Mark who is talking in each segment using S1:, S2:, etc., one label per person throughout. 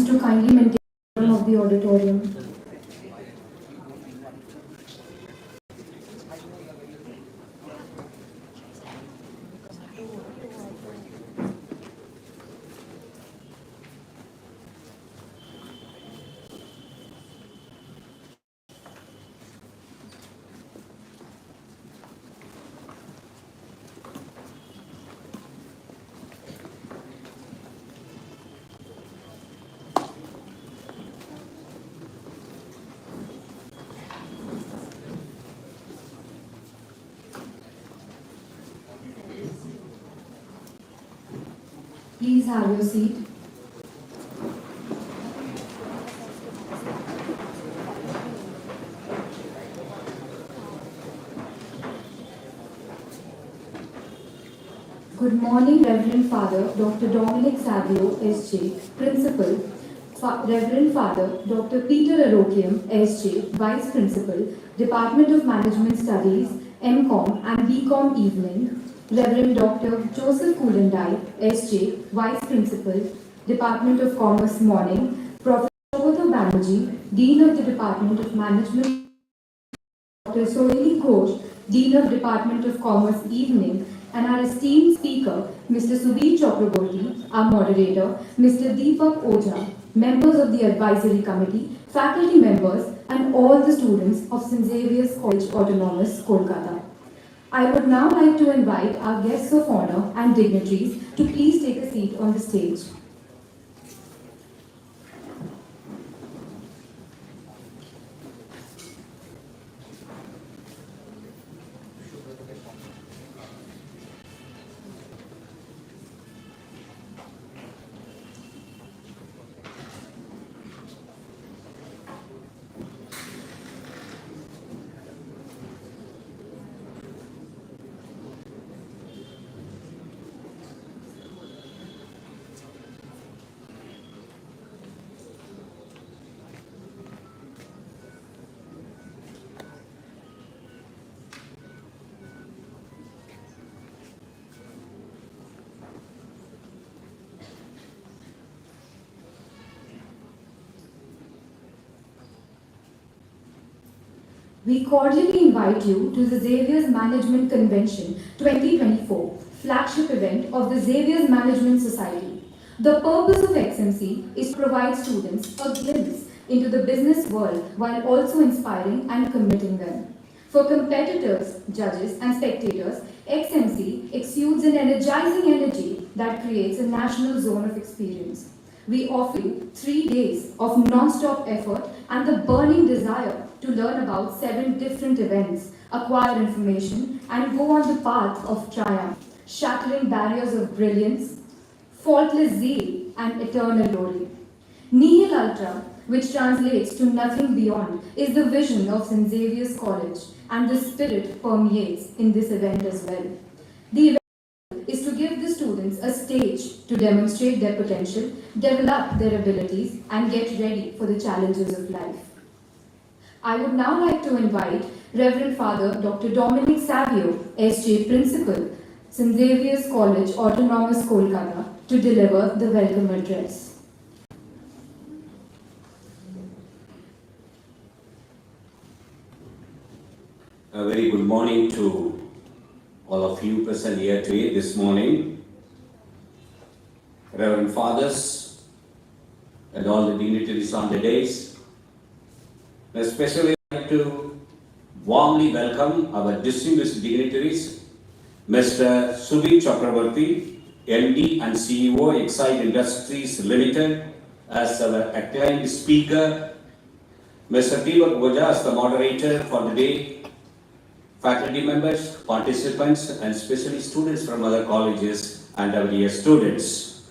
S1: to kindly maintain the decorum of the auditorium. Please have your seat. Good morning, Reverend Father Dr. Dominic Xavier, SJ, Principal, Reverend Father Dr. Peter Arokium, SJ, Vice Principal, Department of Management Studies, MCom and BCom Evening, Reverend Dr. Joseph Kulendai, SJ, Vice Principal, Department of Commerce Morning, Professor Shobhata Banerjee, Dean of the Department of Management, Dr. Sohini Ghosh, Dean of Department of Commerce Evening, and our esteemed speaker, Mr. Subir Chakraborty, our moderator, Mr. Deepak Oja, members of the advisory committee, faculty members, and all the students of St. Xavier's College Autonomous, Kolkata. I would now like to invite our guests of honor and dignitaries to please take a seat on the stage. We cordially invite you to the Xavier's Management Convention 2024, flagship event of the Xavier's Management Society. The purpose of XMC is to provide students a glimpse into the business world while also inspiring and committing them. For competitors, judges, and spectators, XMC exudes an energizing energy that creates a national zone of experience. We offer you 3 days of non-stop effort and the burning desire to learn about 7 different events, acquire information, and go on the path of triumph, shattering barriers of brilliance, faultless zeal, and eternal glory. Nihil Ultra, which translates to nothing beyond, is the vision of St. Xavier's College, and the spirit permeates in this event as well. The event is to give the students a stage to demonstrate their potential, develop their abilities, and get ready for the challenges of life. I would now like to invite Reverend Father Dr. Dominic Xavier, SJ Principal, St. Xavier's College Autonomous, Kolkata, to deliver the welcome address.
S2: A very good morning to all of you present here today, this morning. Reverend Fathers and all the dignitaries on the days. Especially I'd like to warmly welcome our distinguished dignitaries, Mr. Subir Chakraborty, MD and CEO, Exide Industries Limited, as our acclaimed speaker, Mr. Deepak Oja as the moderator for the day, faculty members, participants, and especially students from other colleges and our dear students.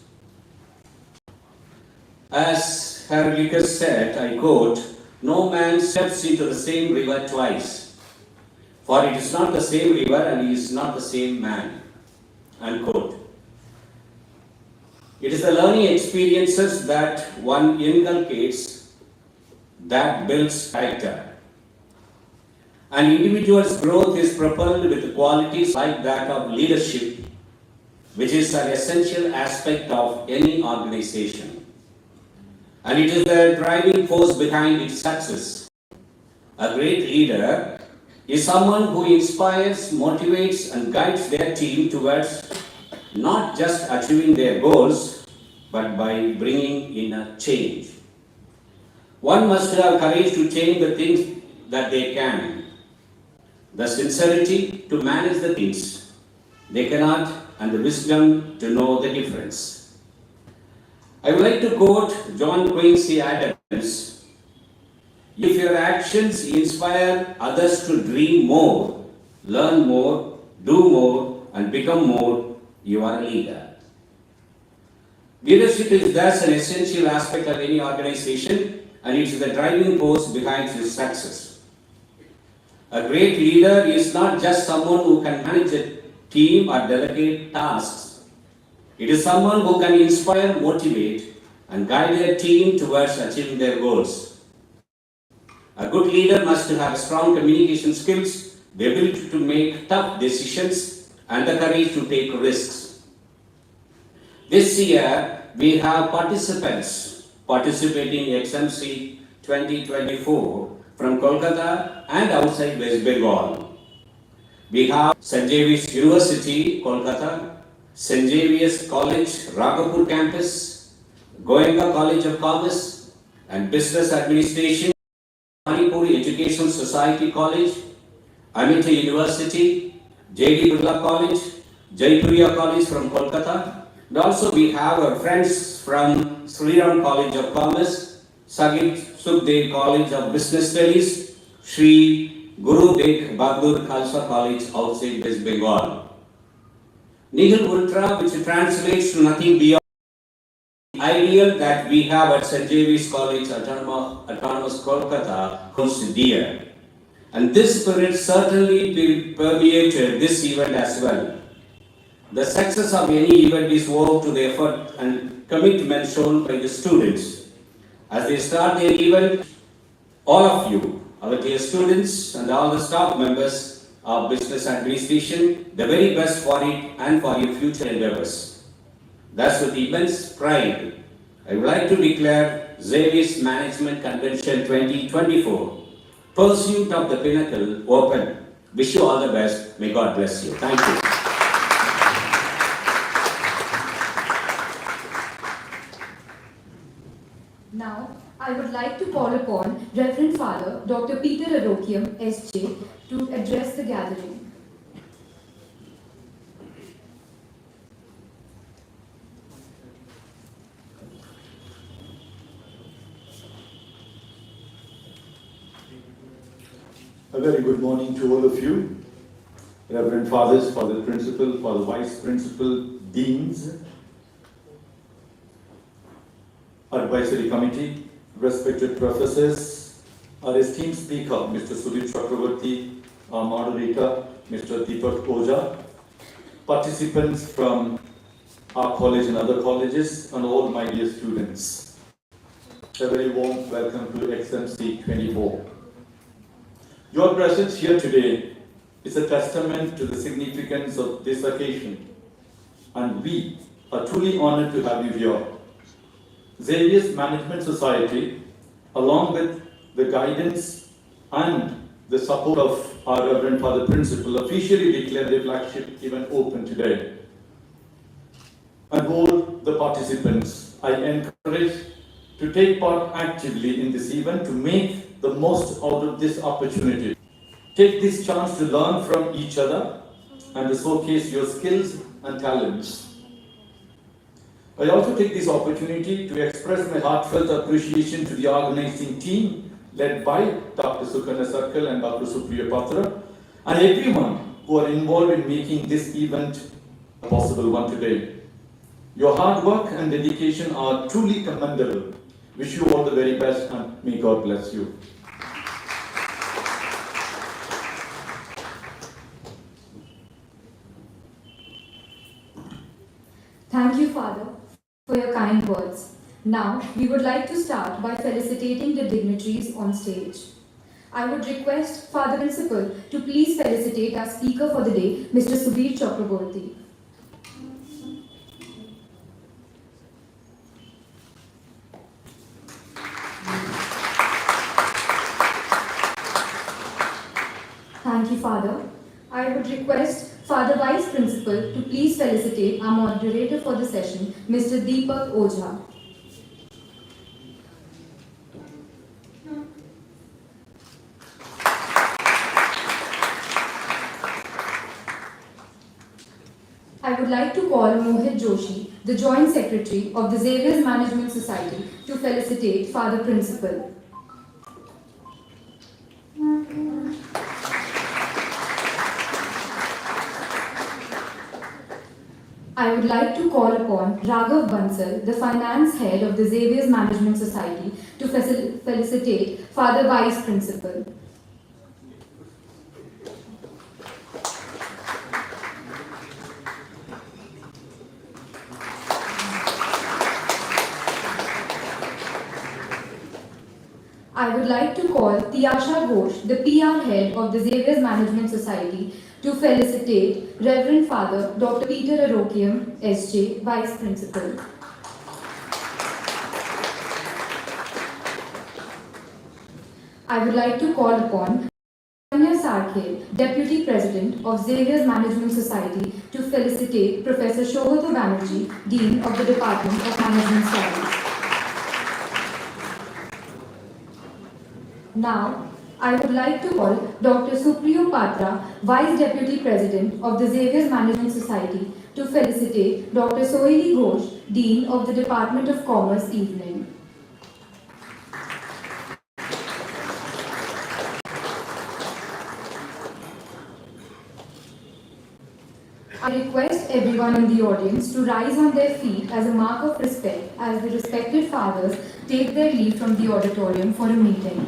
S2: As Heraclitus said, I quote, "No man steps into the same river twice, for it is not the same river and he is not the same man." Unquote. It is the learning experiences that one inculcates that builds character. An individual's growth is propelled with qualities like that of leadership, which is an essential aspect of any organization. and it is the driving force behind its success. A great leader is someone who inspires, motivates, and guides their team towards not just achieving their goals, but by bringing in a change. One must have courage to change the things that they can, the sincerity to manage the things they cannot, and the wisdom to know the difference. I would like to quote John Quincy Adams: "If your actions inspire others to dream more, learn more, do more, and become more, you are a leader." Leadership is thus an essential aspect of any organization, and it is the driving force behind its success. A great leader is not just someone who can manage a team or delegate tasks. It is someone who can inspire, motivate, and guide their team towards achieving their goals. A good leader must have strong communication skills, the ability to make tough decisions, and the courage to take risks. This year, we have participants participating in XMC 2024 from Kolkata and outside West Bengal. We have St. Xavier's University, Kolkata, St. Xavier's College, Ragapur campus, Goenka College of Commerce and Business Administration, Manipur Education Society College, Amita University, J.D. Birla College, Jaipuriya College from Kolkata. And also we have our friends from Sri Ram College of Commerce, Sagit Sukhdev College of Business Studies, Sri Guru Tegh Bahadur Khalsa College outside West Bengal. Nihil Ultra, which translates to nothing beyond the ideal that we have at St. Xavier's College, Autonomous Kolkata, holds dear. And this spirit certainly permeated this event as well. The success of any event is owed to the effort and commitment shown by the students. As they start their event, all of you, our dear students and all the staff members of Business Administration, the very best for it and for your future endeavors. Thus, with immense pride, I would like to declare Xavier's Management Convention 2024, Pursuit of the Pinnacle, open. Wish you all the best. May God bless you. Thank you.
S1: Now, I would like to call upon Reverend Father Dr. Peter Arokiam, S.J., to address the gathering.
S3: A very good morning to all of you, Reverend Fathers, Father Principal, Father Vice Principal, Deans, Advisory Committee, respected professors, our esteemed speaker, Mr. Subir Chakraborty, our moderator, Mr. Deepak Oja, participants from our college and other colleges, and all my dear students. A very warm welcome to XMC 24. Your presence here today is a testament to the significance of this occasion, and we are truly honored to have you here. Xavier's Management Society, along with the guidance and the support of our Reverend Father Principal, officially declared their flagship event open today. And all the participants, I encourage to take part actively in this event to make the most out of this opportunity. Take this chance to learn from each other and to showcase your skills and talents. I also take this opportunity to express my heartfelt appreciation to the organizing team led by Dr. Sukanya Sarkal and Dr. Supriya Patra and everyone who are involved in making this event a possible one today. Your hard work and dedication are truly commendable. Wish you all the very best and may God bless you.
S1: Thank you, Father, for your kind words. Now, we would like to start by felicitating the dignitaries on stage. I would request Father Principal to please felicitate our speaker for the day, Mr. Subir Chakraborty. you, Father. I would request Father Vice Principal to please felicitate our moderator for the session, Mr. Deepak Ojha. I would like to call Mohit Joshi, the Joint Secretary of the Xavier's Management Society, to felicitate Father Principal. I would like to call upon Raghav Bansal, the Finance Head of the Xavier's Management Society, to felicitate Father Vice Principal. I would like to call Tiyasha Ghosh, the PR Head of the Xavier's Management Society, to felicitate Reverend Father Dr. Peter Arokiam, SJ, Vice Principal. I would like to call upon Tanya Sarkhe, Deputy President of Xavier's Management Society, to felicitate Professor Shobhata Banerjee, Dean of the Department of Management Studies. Now, I would like to call Dr. Supriyo Patra, Vice Deputy President of the Xavier's Management Society, to felicitate Dr. Sohili Ghosh, Dean of the Department of Commerce, Evening. I request everyone in the audience to rise on their feet as a mark of respect as the respected fathers take their leave from the auditorium for a meeting.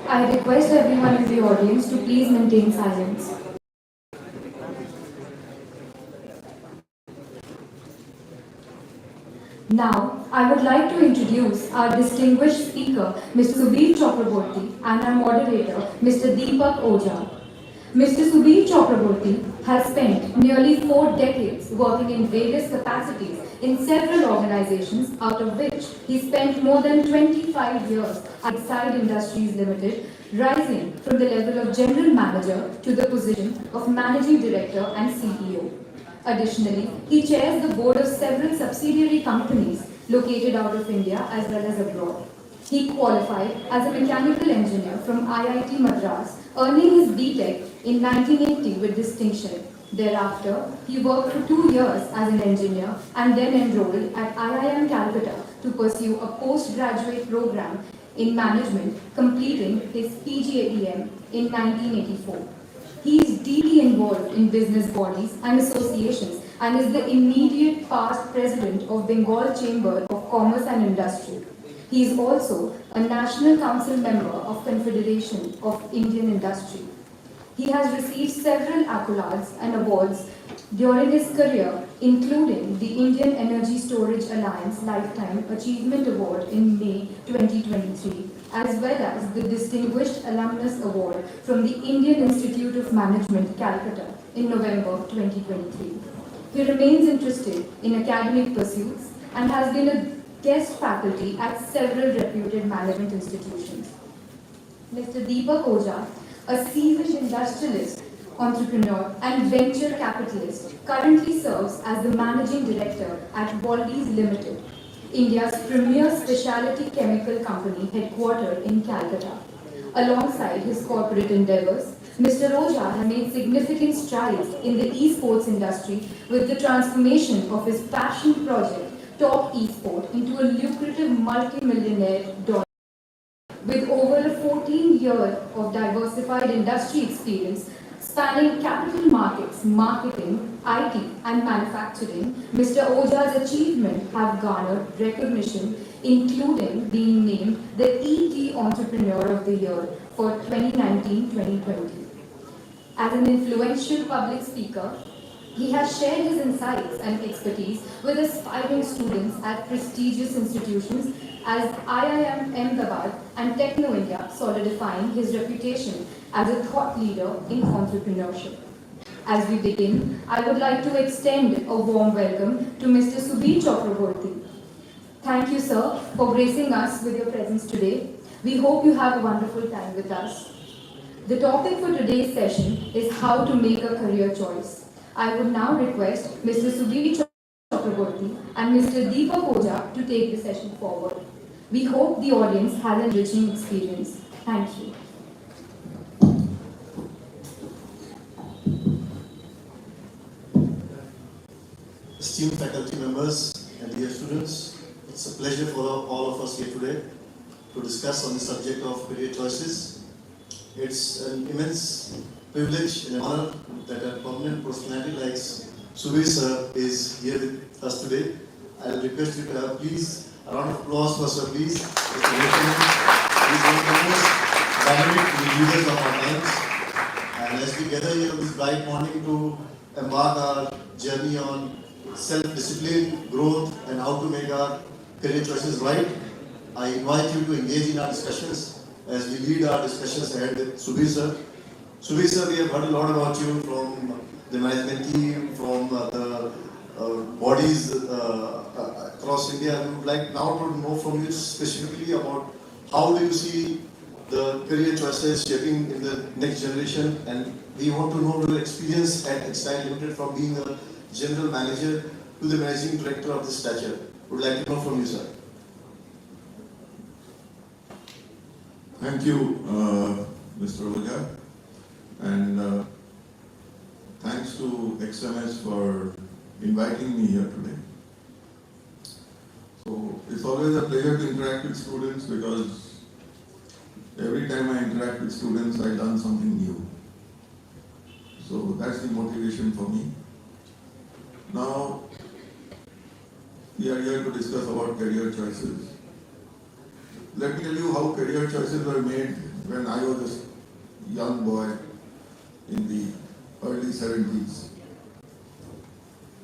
S1: I request everyone in the audience to please maintain silence. Now, I would like to introduce our distinguished speaker, Mr. Subir Chakraborty, and our moderator, Mr. Deepak Ojha. Mr. Subir Chakraborty has spent nearly 4 decades working in various capacities in several organizations, out of which he spent more than 25 years at Exide Industries Limited, rising from the level of General Manager to the position of Managing Director and CEO. Additionally, he chairs the board of several subsidiary companies located out of India as well as abroad. He qualified as a mechanical engineer from IIT Madras, earning his B.Tech in 1980 with distinction. Thereafter, he worked for 2 years as an engineer and then enrolled at IIM Calcutta to pursue a postgraduate program in management, completing his PGAEM in 1984. He is deeply involved in business bodies and associations and is the immediate past president of Bengal Chamber of Commerce and Industry. He is also a National Council member of Confederation of Indian Industry. He has received several accolades and awards during his career, including the Indian Energy Storage Alliance Lifetime Achievement Award in May 2023, as well as the Distinguished Alumnus Award from the Indian Institute of Management, Calcutta, in November 2023. He remains interested in academic pursuits and has been a guest faculty at several reputed management institutions. Mr. Deepak Ojha, a seasoned industrialist, entrepreneur and venture capitalist, currently serves as the Managing Director at Waldy's Limited, India's premier specialty chemical company headquartered in Calcutta. Alongside his corporate endeavors, Mr. Ojha has made significant strides in the esports industry with the transformation of his passion project, Top Esport, into a lucrative multi-millionaire dollar. With over a 14 year of diversified industry experience spanning capital markets, marketing, IT, and manufacturing, Mr. Oja's achievements have garnered recognition, including being named the ET Entrepreneur of the Year for 2019-2020. As an influential public speaker, he has shared his insights and expertise with aspiring students at prestigious institutions as IIM Ahmedabad and Techno India, solidifying his reputation as a thought leader in entrepreneurship. As we begin, I would like to extend a warm welcome to Mr. Subir Chakraborty. Thank you, sir, for gracing us with your presence today. We hope you have a wonderful time with us. The topic for today's session is how to make a career choice. I would now request Mr. Subir Chakraborty and Mr. Deepak Oja to take the session forward. We hope the audience has an enriching experience. Thank you.
S4: Esteemed faculty members and dear students, it's a pleasure for all of us here today to discuss on the subject of career choices. It's an immense privilege and an honor that a prominent personality like Subir sir is here with us today. I'll request you to have please a round of applause for sir, please. It's a He's one of the most dynamic leaders of our times. And as we gather here this bright morning to embark our journey on self-discipline, growth, and how to make our career choices right, I invite you to engage in our discussions as we lead our discussions ahead with Subir sir. Subir sir, we have heard a lot about you from the management team, from the bodies across India. We would like now to know from you specifically about how do you see the career choices shaping in the next generation, and we want to know your experience at Exide Limited from being a general manager to the managing director of this stature. Would like to know from you, sir.
S5: Thank you, Mr. Oja, and thanks to XMS for inviting me here today. So it's always a pleasure to interact with students because every time I interact with students, I learn something new. So that's the motivation for me. Now, we are here to discuss about career choices. Let me tell you how career choices were made when I was a young boy in the early 70s.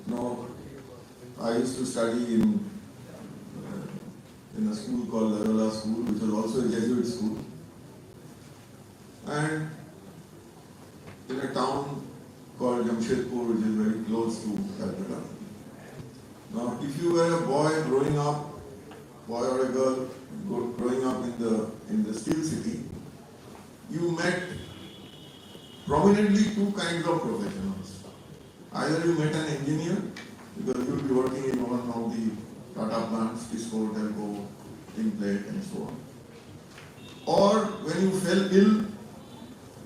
S5: Now, I used to study in a school called Larola School, which was also a Jesuit school. And in a town called Jamshedpur, which is very close to Calcutta. Now, if you were a boy growing up, boy or a girl growing up in the steel city, you met prominently two kinds of professionals. Either you met an engineer, because you would be working in one of the Tata plants, Tisco, Telco, Tinplate, and so on. Or when you fell ill,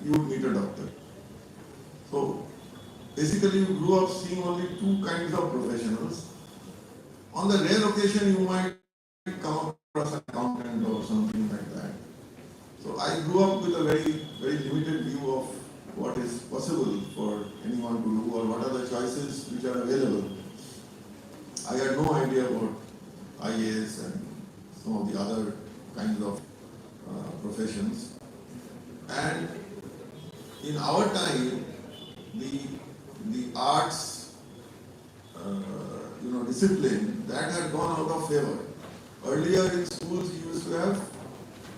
S5: you would meet a doctor. So basically you grew up seeing only two kinds of professionals. On the rare occasion you might come across an accountant or something like that. So I grew up with a very, very limited view of what is possible for anyone to do or what are the choices which are available. I had no idea about IAS and some of the other kinds of professions. And in our time, the arts, discipline, that had gone out of favor. Earlier in schools, you used to have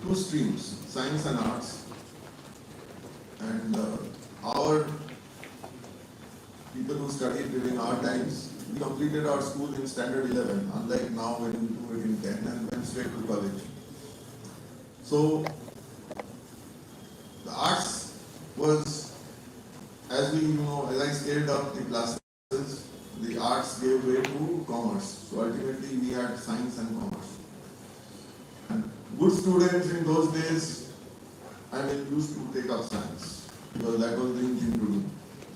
S5: two streams, science and arts. And our people who studied during our times, we completed our school in standard 11, unlike now when we do it in 10 and went straight to college. So the arts was, as I scaled up the classes, the arts gave way to commerce. So ultimately we had science and commerce. And good students in those days, used to take up science because that was the thing to do.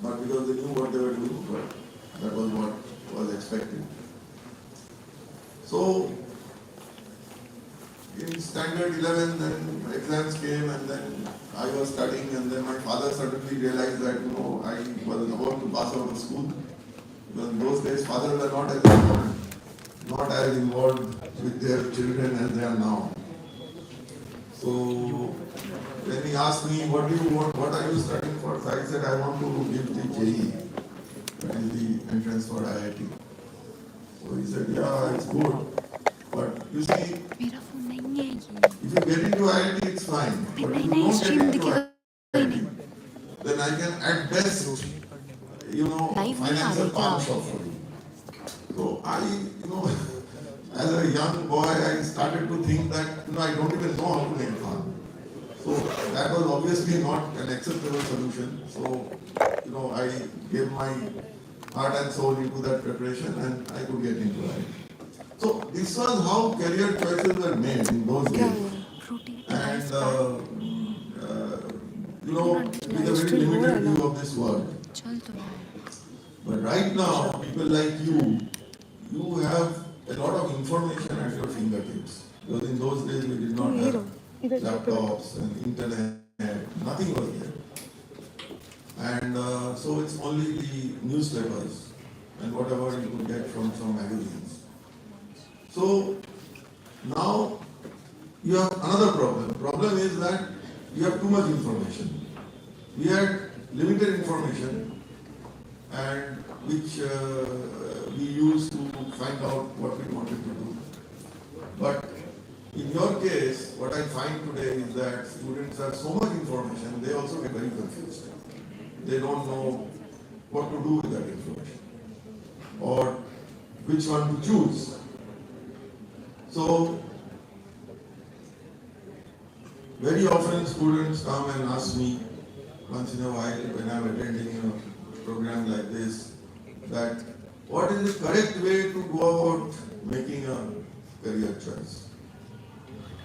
S5: Not because they knew what they were doing, but that was what was expected. So, in standard 11, then exams came, and then I was studying, and then my father suddenly realized that, I was about to pass out of school. Because in those days, fathers were not as involved with their children as they are now. So when he asked me, what do you want, what are you studying for? So I said, I want to give the JEE, that is the entrance for IIT. So he said, yeah, it's good. But you see,
S6: मेरा phone नहीं है ये
S5: if you get into IIT, it's fine. But if you
S6: नहीं
S5: don't
S6: stream
S5: get into
S6: दिखेगा ही नहीं
S5: IIT, then I can at best,
S6: Live नहीं आ
S5: finance
S6: रही
S5: a
S6: क्या?
S5: palm shop for you. So I, as a young boy, I started to think that, I don't even know how to make farm. So that was obviously not an acceptable solution. So, I gave my heart and soul into that preparation, and I could get into it. So this was how career choices were made in those days.
S6: Frooti
S5: And, with a very limited view of this world.
S6: चल तो रहा है
S5: But right now, people like you have a lot of information at your fingertips. Because in those days, we did not have laptops and internet, nothing was there. And so it's only the newspapers and whatever you could get from some magazines. So now you have another problem. Problem is that you have too much information. We had limited information, and which we used to find out what we wanted to do. But in your case, what I find today is that students have so much information, they also get very confused. They don't know what to do with that information or which one to choose. So, very often students come and ask me once in a while when I'm attending a program like this, that what is the correct way to go about making a career choice?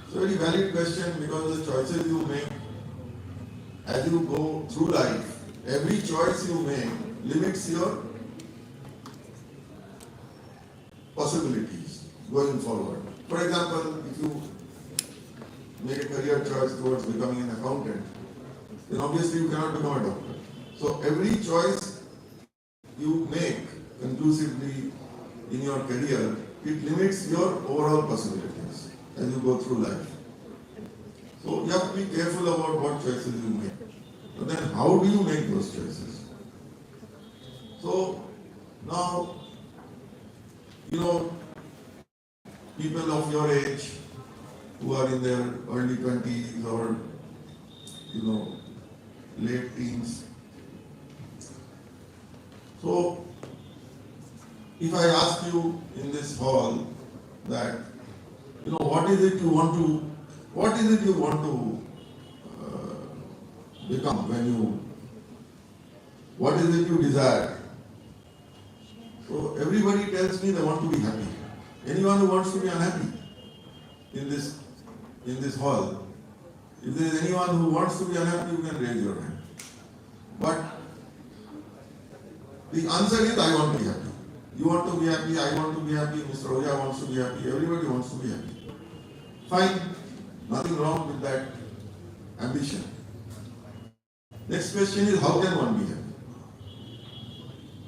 S5: It's a very valid question, because the choices you make as you go through life, every choice you make limits your possibilities going forward. For example, if you make a career choice towards becoming an accountant, then obviously you cannot become a doctor. So every choice you make conclusively in your career, it limits your overall possibilities as you go through life. So you have to be careful about what choices you make. But then how do you make those choices? So now, people of your age who are in their early 20s or, late teens. So, if I ask you in this hall that, what is it you want to become what is it you desire? So everybody tells me they want to be happy. Anyone who wants to be unhappy in this hall, if there is anyone who wants to be unhappy, you can raise your hand. But the answer is, I want to be happy. You want to be happy, I want to be happy, Mr. Oja wants to be happy, everybody wants to be happy. Fine, nothing wrong with that ambition. Next question is, how can one be happy?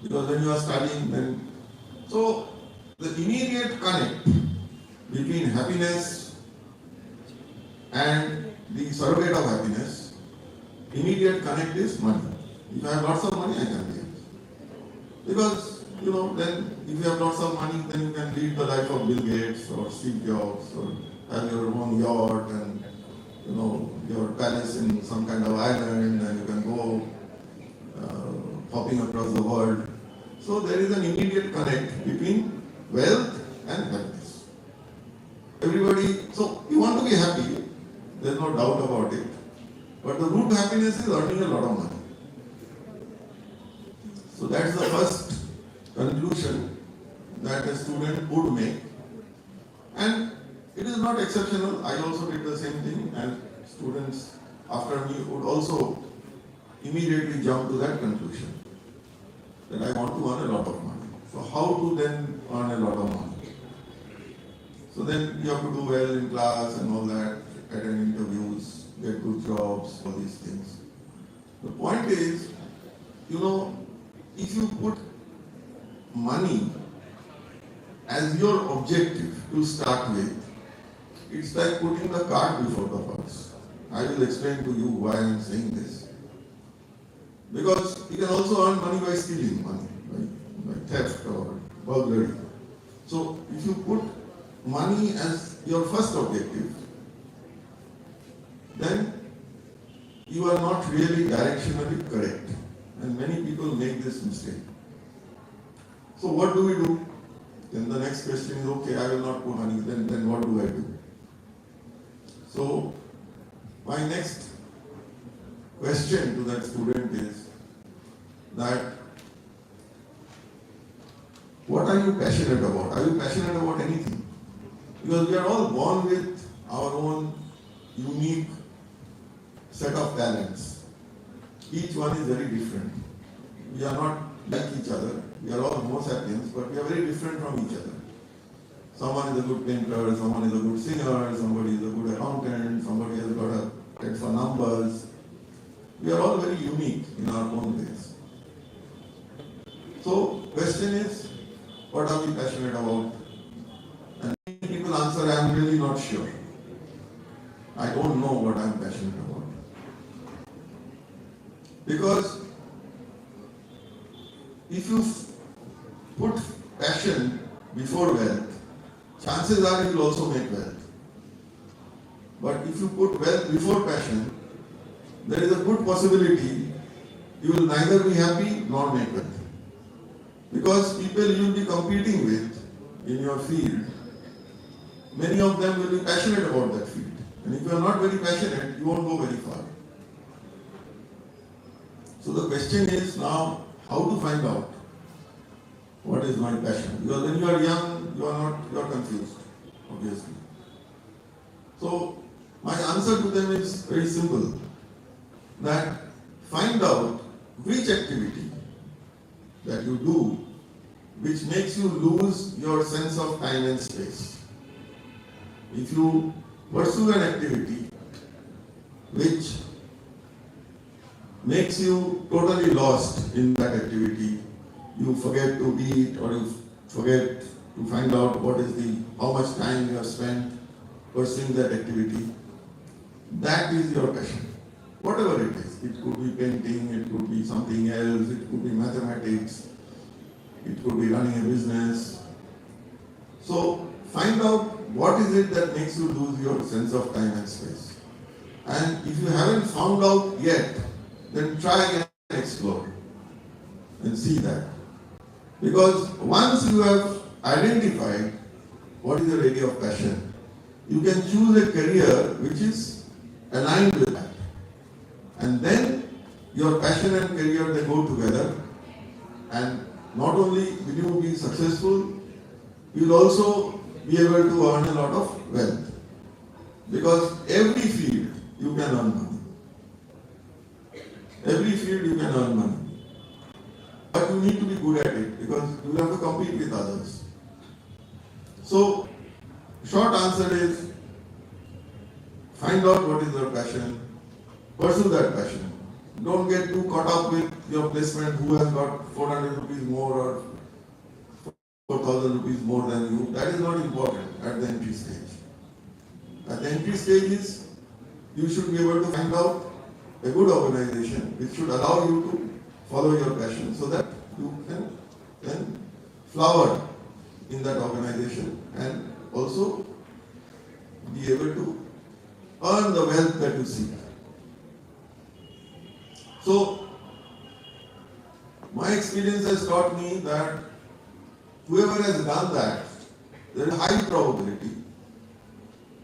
S5: Because when you are studying, then... So, the immediate connect between happiness and the surrogate of happiness, immediate connect is money. If I have lots of money, I can be happy. Because, then if you have lots of money, then you can lead the life of Bill Gates or Steve Jobs, or have your own yacht and, your palace in some kind of island, and you can go hopping across the world. So there is an immediate connect between wealth and happiness. Everybody, so you want to be happy, there's no doubt about it. But the root to happiness is earning a lot of money. So that's the first conclusion that a student would make. And it is not exceptional. I also did the same thing, and students after me would also immediately jump to that conclusion, that I want to earn a lot of money. So how to then earn a lot of money? So then you have to do well in class and all that, attend interviews, get good jobs, all these things. The point is, if you put money as your objective to start with, it's like putting the cart before the horse. I will explain to you why I am saying this. Because you can also earn money by stealing money, by theft or burglary. So if you put money as your first objective, then you are not really directionally correct. And many people make this mistake. So what do we do? Then the next question is, okay, I will not put money, then what do I do? So my next question to that student is that, what are you passionate about? Are you passionate about anything? Because we are all born with our own unique set of talents. Each one is very different. We are not like each other. We are all Homo sapiens, but we are very different from each other. Someone is a good painter, someone is a good singer, somebody is a good accountant, somebody has got a head for numbers. We are all very unique in our own ways. So, question is, what are we passionate about? And many people answer, I am really not sure. I don't know what I am passionate about. Because if you put passion before wealth, chances are you will also make wealth. But if you put wealth before passion, there is a good possibility you will neither be happy nor make wealth. Because people you will be competing with in your field, many of them will be passionate about that field. And if you are not very passionate, you won't go very far. So the question is now, how to find out what is my passion? Because when you are young, you are confused, obviously. So my answer to them is very simple, that find out which activity that you do which makes you lose your sense of time and space. If you pursue an activity which makes you totally lost in that activity, you forget to eat or you forget to find out how much time you have spent pursuing that activity, that is your passion. Whatever it is, it could be painting, it could be something else, it could be mathematics, it could be running a business. So find out what is it that makes you lose your sense of time and space. And if you haven't found out yet, then try and explore and see that. Because once you have identified what is your area of passion, you can choose a career which is aligned with that. And then your passion and career, they go together, and not only will you be successful, you will also be able to earn a lot of wealth. Because every field you can earn money. Every field you can earn money. But you need to be good at it because you will have to compete with others. So, short answer is, find out what is your passion, pursue that passion. Don't get too caught up with your placement, who has got 400 rupees more or 4,000 rupees more than you. That is not important at the entry stage. At the entry stage is, you should be able to find out a good organization which should allow you to follow your passion so that you can then flower in that organization and also be able to earn the wealth that you seek. So, my experience has taught me that whoever has done that, there is a high probability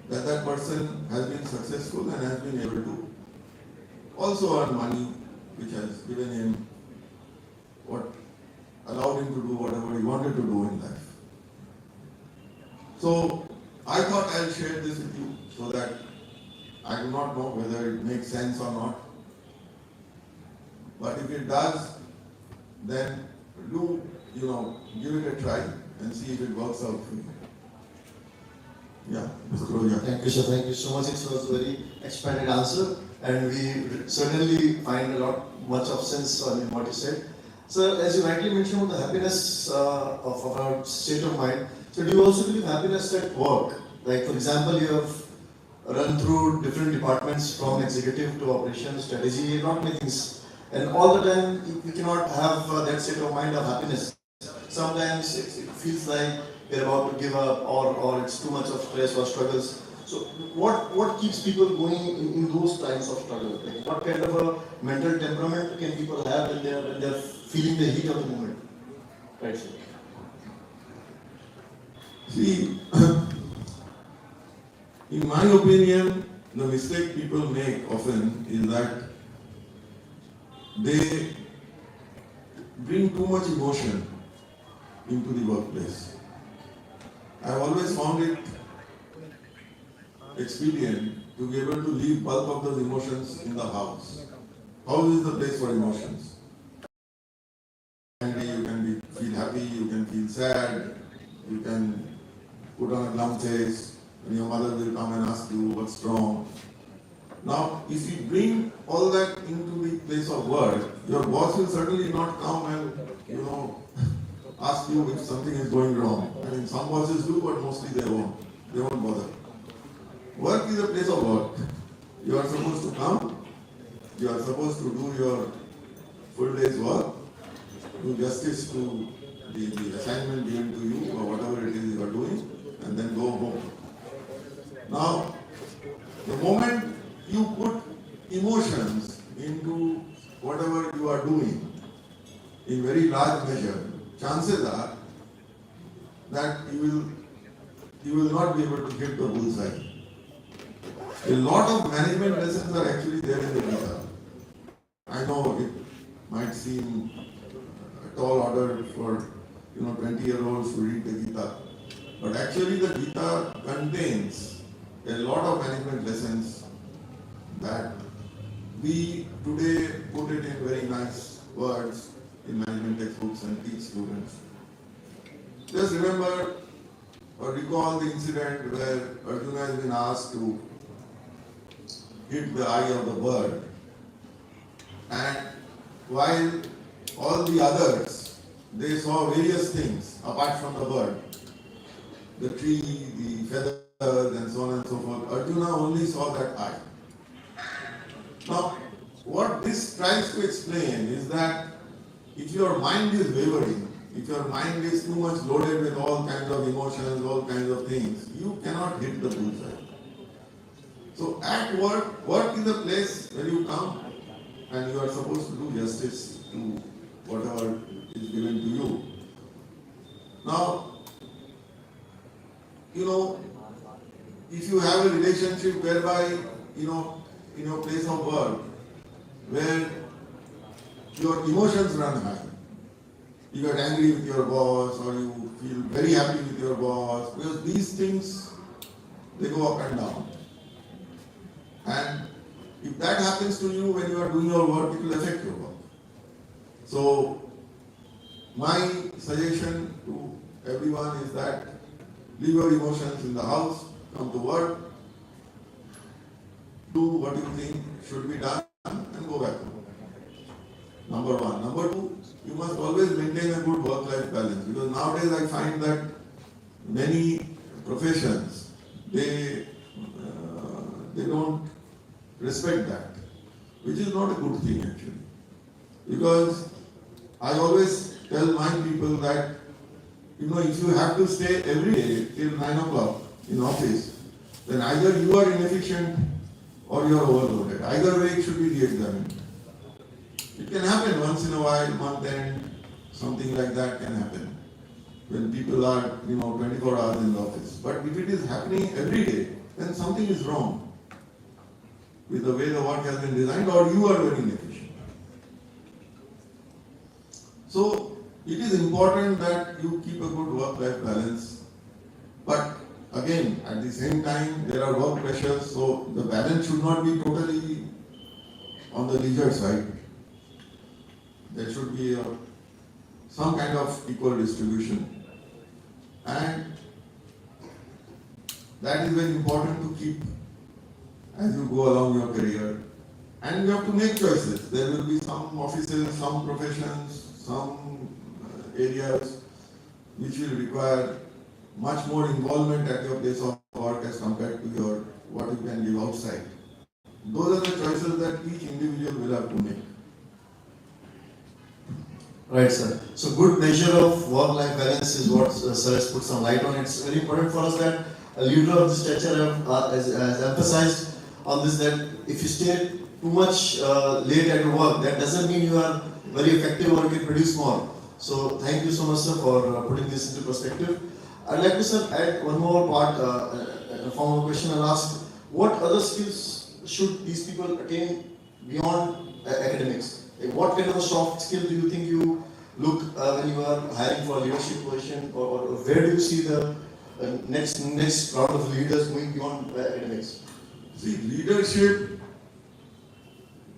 S5: that that person has been successful and has been able to also earn money, which has given him what allowed him to do whatever he wanted to do in life. So I thought I'll share this with you so that I do not know whether it makes sense or not. But if it does, then do, give it a try and see if it works out for you. Yeah, Mr. Roja.
S4: Thank you, sir. Thank you so much. It was a very expanded answer, and we certainly find a lot, much of sense in what you said. So, as you rightly mentioned about the happiness of our state of mind, so do you also believe happiness at work? Like, for example, you have run through different departments from executive to operations, strategy, not many things. And all the time, you cannot have that state of mind of happiness. Sometimes it feels like they're about to give up, or it's too much of stress or struggles. So what keeps people going in those times of struggle? Like what kind of a mental temperament can people have when they're feeling the heat of the moment? Right, sir.
S5: See, in my opinion, the mistake people make often is that they bring too much emotion into the workplace. I've always found it expedient to be able to leave bulk of those emotions in the house. House is the place for emotions. You can feel happy, you can feel sad, you can put on a glum face, and your mother will come and ask you what's wrong. Now, if you bring all that into the place of work, your boss will certainly not come and, ask you if something is going wrong. I mean, some bosses do, but mostly they won't. They won't bother. Work is a place of work. You are supposed to come, you are supposed to do your full day's work, do justice to the assignment given to you or whatever it is you are doing, and then go home. Now, the moment you put emotions into whatever you are doing in very large measure, chances are that you will not be able to hit the bullseye. A lot of management lessons are actually there in the Gita. I know it might seem a tall order for 20-year-olds to read the Gita, but actually the Gita contains a lot of management lessons that we today put it in very nice words in management textbooks and teach students. Just remember or recall the incident where Arjuna has been asked to hit the eye of the bird, and while all the others, they saw various things apart from the bird, the tree, the feathers and so on and so forth. Arjuna only saw that eye. Now, what this tries to explain is that if your mind is wavering, if your mind is too much loaded with all kinds of emotions, all kinds of things, you cannot hit the bullseye. So at work is a place where you come and you are supposed to do justice to whatever is given to you. Now, if you have a relationship whereby, in your place of work, where your emotions run high, you get angry with your boss or you feel very happy with your boss, because these things, they go up and down. And if that happens to you when you are doing your work, it will affect your work. So, my suggestion to everyone is that leave your emotions in the house, come to work, do what you think should be done, and go back home. Number one. Number two, you must always maintain a good work-life balance, because nowadays I find that many professions, they don't respect that, which is not a good thing actually. Because I always tell my people that, if you have to stay every day till 9 o'clock in office, then either you are inefficient or you are overloaded. Either way it should be re-examined. It can happen once in a while, month end, something like that can happen, when people are 24 hours in the office. But if it is happening every day, then something is wrong with the way the work has been designed, or you are very inefficient. So it is important that you keep a good work-life balance, but again, at the same time, there are work pressures, so the balance should not be totally on the leisure side. There should be some kind of equal distribution. And that is very important to keep as you go along your career. And you have to make choices. There will be some offices, some professions, some areas which will require much more involvement at your place of work as compared to your what you can live outside. Those are the choices that each individual will have to make.
S4: Right, sir. So good measure of work-life balance is what sir has put some light on. It's very important for us that a leader of this stature has emphasized on this, that if you stay too much late at your work, that doesn't mean you are very effective or you can produce more. So thank you so much, sir, for putting this into perspective. I'd like to, sir, add one more part, a form of question I'll ask. What other skills should these people attain beyond academics? Like what kind of a soft skill do you think you look when you are hiring for a leadership position, or where do you see the next round of leaders going beyond academics?
S5: See, leadership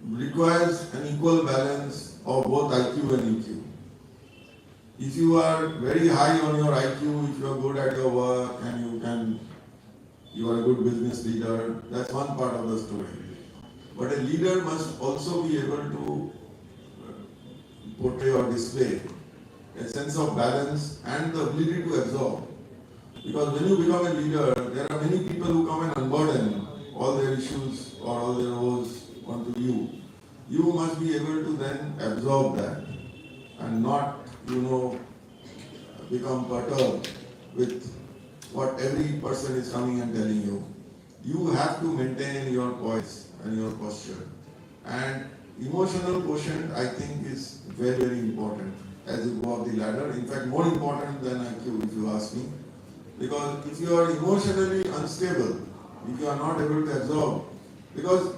S5: requires an equal balance of both IQ and EQ. If you are very high on your IQ, if you are good at your work and you are a good business leader, that's one part of the story. But a leader must also be able to portray or display a sense of balance and the ability to absorb. Because when you become a leader, there are many people who come and unburden all their issues or all their woes onto you. You must be able to then absorb that and not, become perturbed with what every person is coming and telling you. You have to maintain your poise and your posture. And emotional quotient, I think, is very, very important as you go up the ladder. In fact, more important than IQ, if you ask me. Because if you are emotionally unstable, if you are not able to absorb, because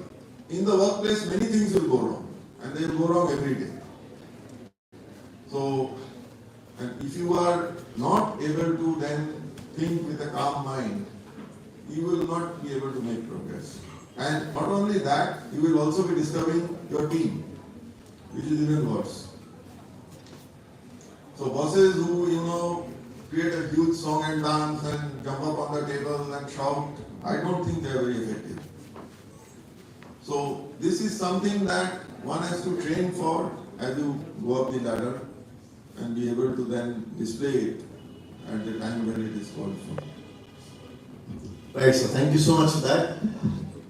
S5: in the workplace many things will go wrong, and they will go wrong every day. So, and if you are not able to then think with a calm mind, you will not be able to make progress. And not only that, you will also be disturbing your team, which is even worse. So bosses who, create a huge song and dance and jump up on the table and shout, I don't think they are very effective. So this is something that one has to train for as you go up the ladder and be able to then display it at the time when it is called for.
S4: Right, sir. Thank you so much for that.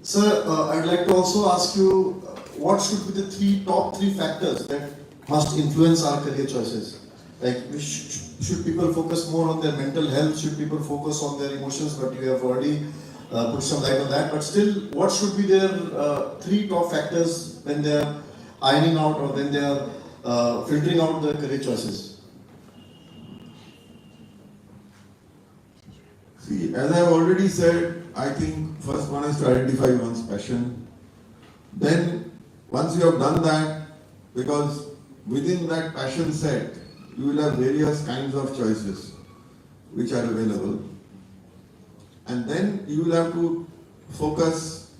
S4: Sir, I'd like to also ask you, what should be the top three factors that must influence our career choices? Like, should people focus more on their mental health? Should people focus on their emotions? But you have already put some light on that. But still, what should be their three top factors when they are ironing out or when they are filtering out their career choices?
S5: See, as I have already said, I think first one is to identify one's passion. Then, once you have done that, because within that passion set, you will have various kinds of choices which are available. And then you will have to focus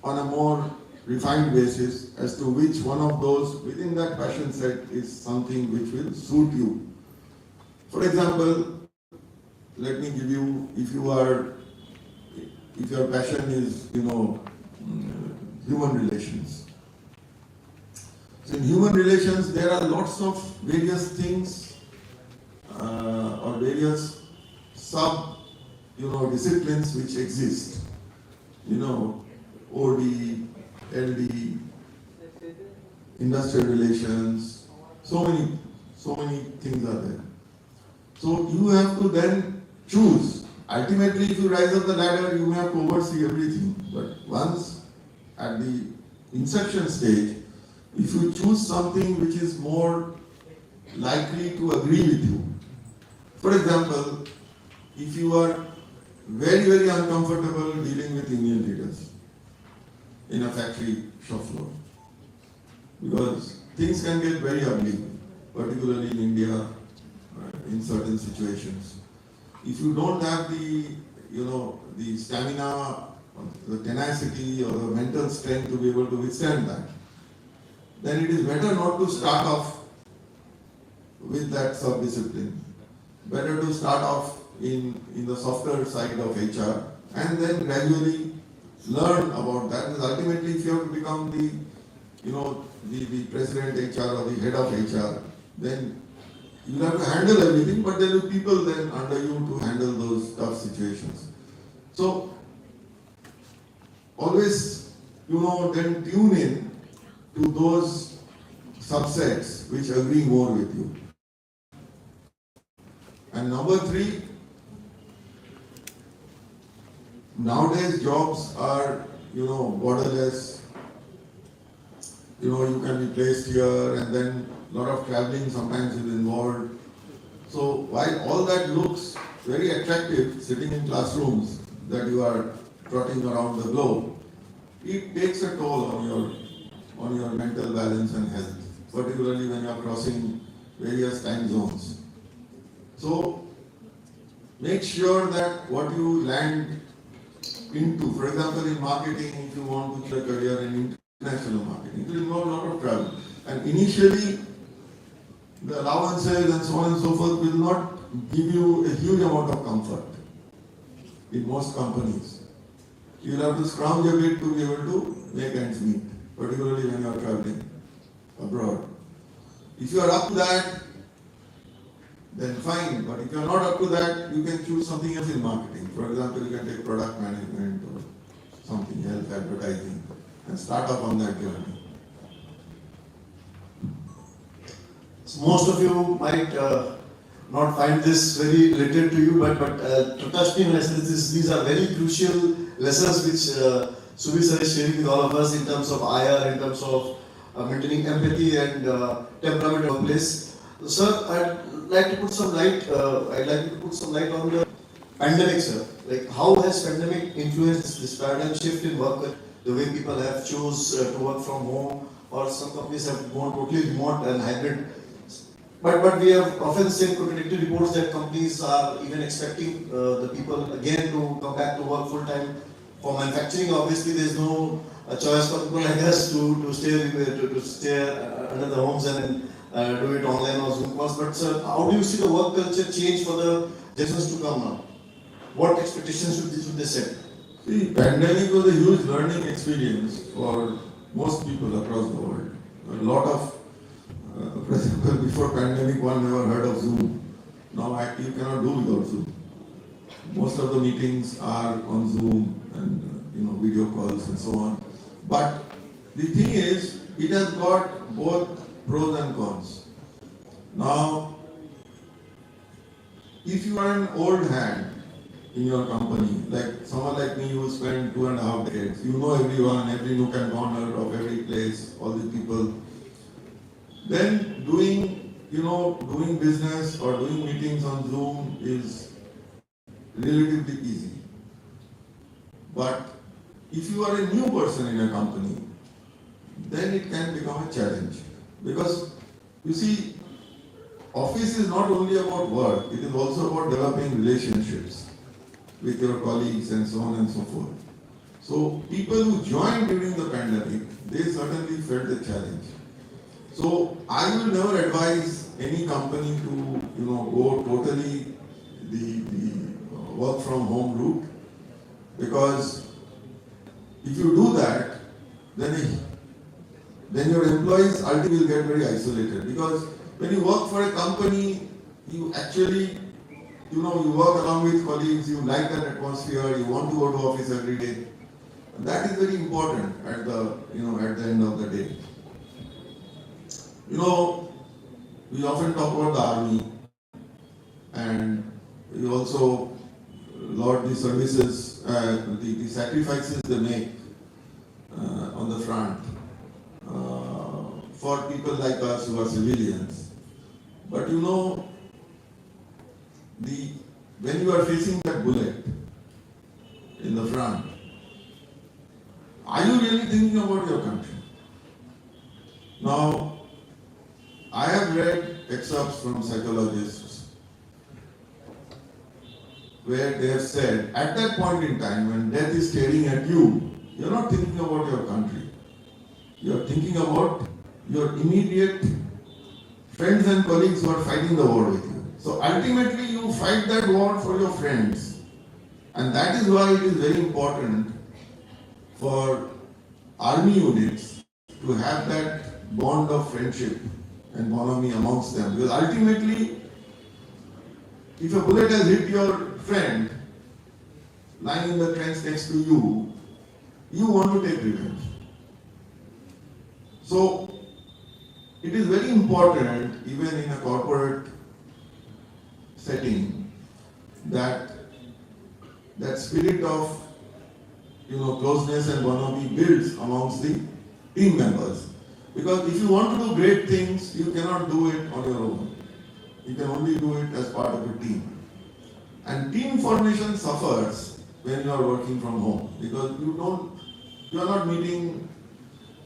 S5: on a more refined basis as to which one of those within that passion set is something which will suit you. For example, let me give you, if your passion is, human relations. So in human relations, there are lots of various things or various disciplines which exist. OD, LD, industrial relations, so many things are there. So you have to then choose. Ultimately, if you rise up the ladder, you may have to oversee everything. But once at the inception stage, if you choose something which is more likely to agree with you. For example, if you are very, very uncomfortable dealing with Indian leaders in a factory shop floor, because things can get very ugly, particularly in India, in certain situations. If you don't have the stamina, the tenacity or the mental strength to be able to withstand that, then it is better not to start off with that sub-discipline. Better to start off in the softer side of HR and then gradually learn about that. Because ultimately, if you have to become the president HR or the head of HR, then you have to handle everything, but there will be people then under you to handle those tough situations. So always, then tune in to those subsets which agree more with you. And number 3, nowadays jobs are, borderless. You can be placed here and then a lot of traveling sometimes is involved. So while all that looks very attractive, sitting in classrooms that you are trotting around the globe, it takes a toll on your mental balance and health, particularly when you are crossing various time zones. So make sure that what you land into, for example, in marketing, if you want to do a career in international marketing, it will involve a lot of travel. And initially, the allowances and so on and so forth will not give you a huge amount of comfort in most companies. You will have to scrounge a bit to be able to make ends meet, particularly when you are traveling abroad. If you are up to that, then fine. But if you are not up to that, you can choose something else in marketing. For example, you can take product management or something else, advertising, and start off on that journey.
S4: So most of you might not find this very related to you, but trust me when I say these are very crucial lessons which Subir sir is sharing with all of us in terms of IR, in terms of maintaining empathy and temperament of place. Sir, I'd like to put some light. On the pandemic, sir. Like, how has pandemic influenced this paradigm shift in work? The way people have chose to work from home, or some companies have gone totally remote and hybrid. But we have often seen contradictory reports that companies are even expecting the people again to come back to work full time. For manufacturing, obviously, there is no choice for people like us to stay under the homes and do it online or Zoom calls. But sir, how do you see the work culture change for the generations to come now? What expectations should they set?
S5: See, pandemic was a huge learning experience for most people across the world. A lot of, for example, before pandemic, one never heard of Zoom. Now you cannot do without Zoom. Most of the meetings are on Zoom and video calls and so on. But the thing is, it has got both pros and cons. Now, if you are an old hand in your company, like someone like me who spent 2.5 decades, you know everyone, every nook and corner of every place, all the people, then doing business or doing meetings on Zoom is relatively easy. But if you are a new person in a company, then it can become a challenge. Because you see, office is not only about work, it is also about developing relationships with your colleagues and so on and so forth. So people who joined during the pandemic, they certainly felt the challenge. So I will never advise any company to go totally the work from home route, because if you do that, then your employees ultimately will get very isolated. Because when you work for a company, you actually you work along with colleagues, you like that atmosphere, you want to go to office every day. And that is very important at the end of the day. We often talk about the army, and we also laud the services, the sacrifices they make on the front for people like us who are civilians. But when you are facing that bullet in the front, are you really thinking about your country? Now, I have read excerpts from psychologists where they have said, at that point in time when death is staring at you, you're not thinking about your country. You're thinking about your immediate friends and colleagues who are fighting the war with you. So ultimately you fight that war for your friends. And that is why it is very important for army units to have that bond of friendship and bonhomie amongst them. Because ultimately, if a bullet has hit your friend lying in the trench next to you, you want to take revenge. So, it is very important, even in a corporate setting, that spirit of closeness and bonhomie builds amongst the team members. Because if you want to do great things, you cannot do it on your own. You can only do it as part of a team. And team formation suffers when you are working from home, because you are not meeting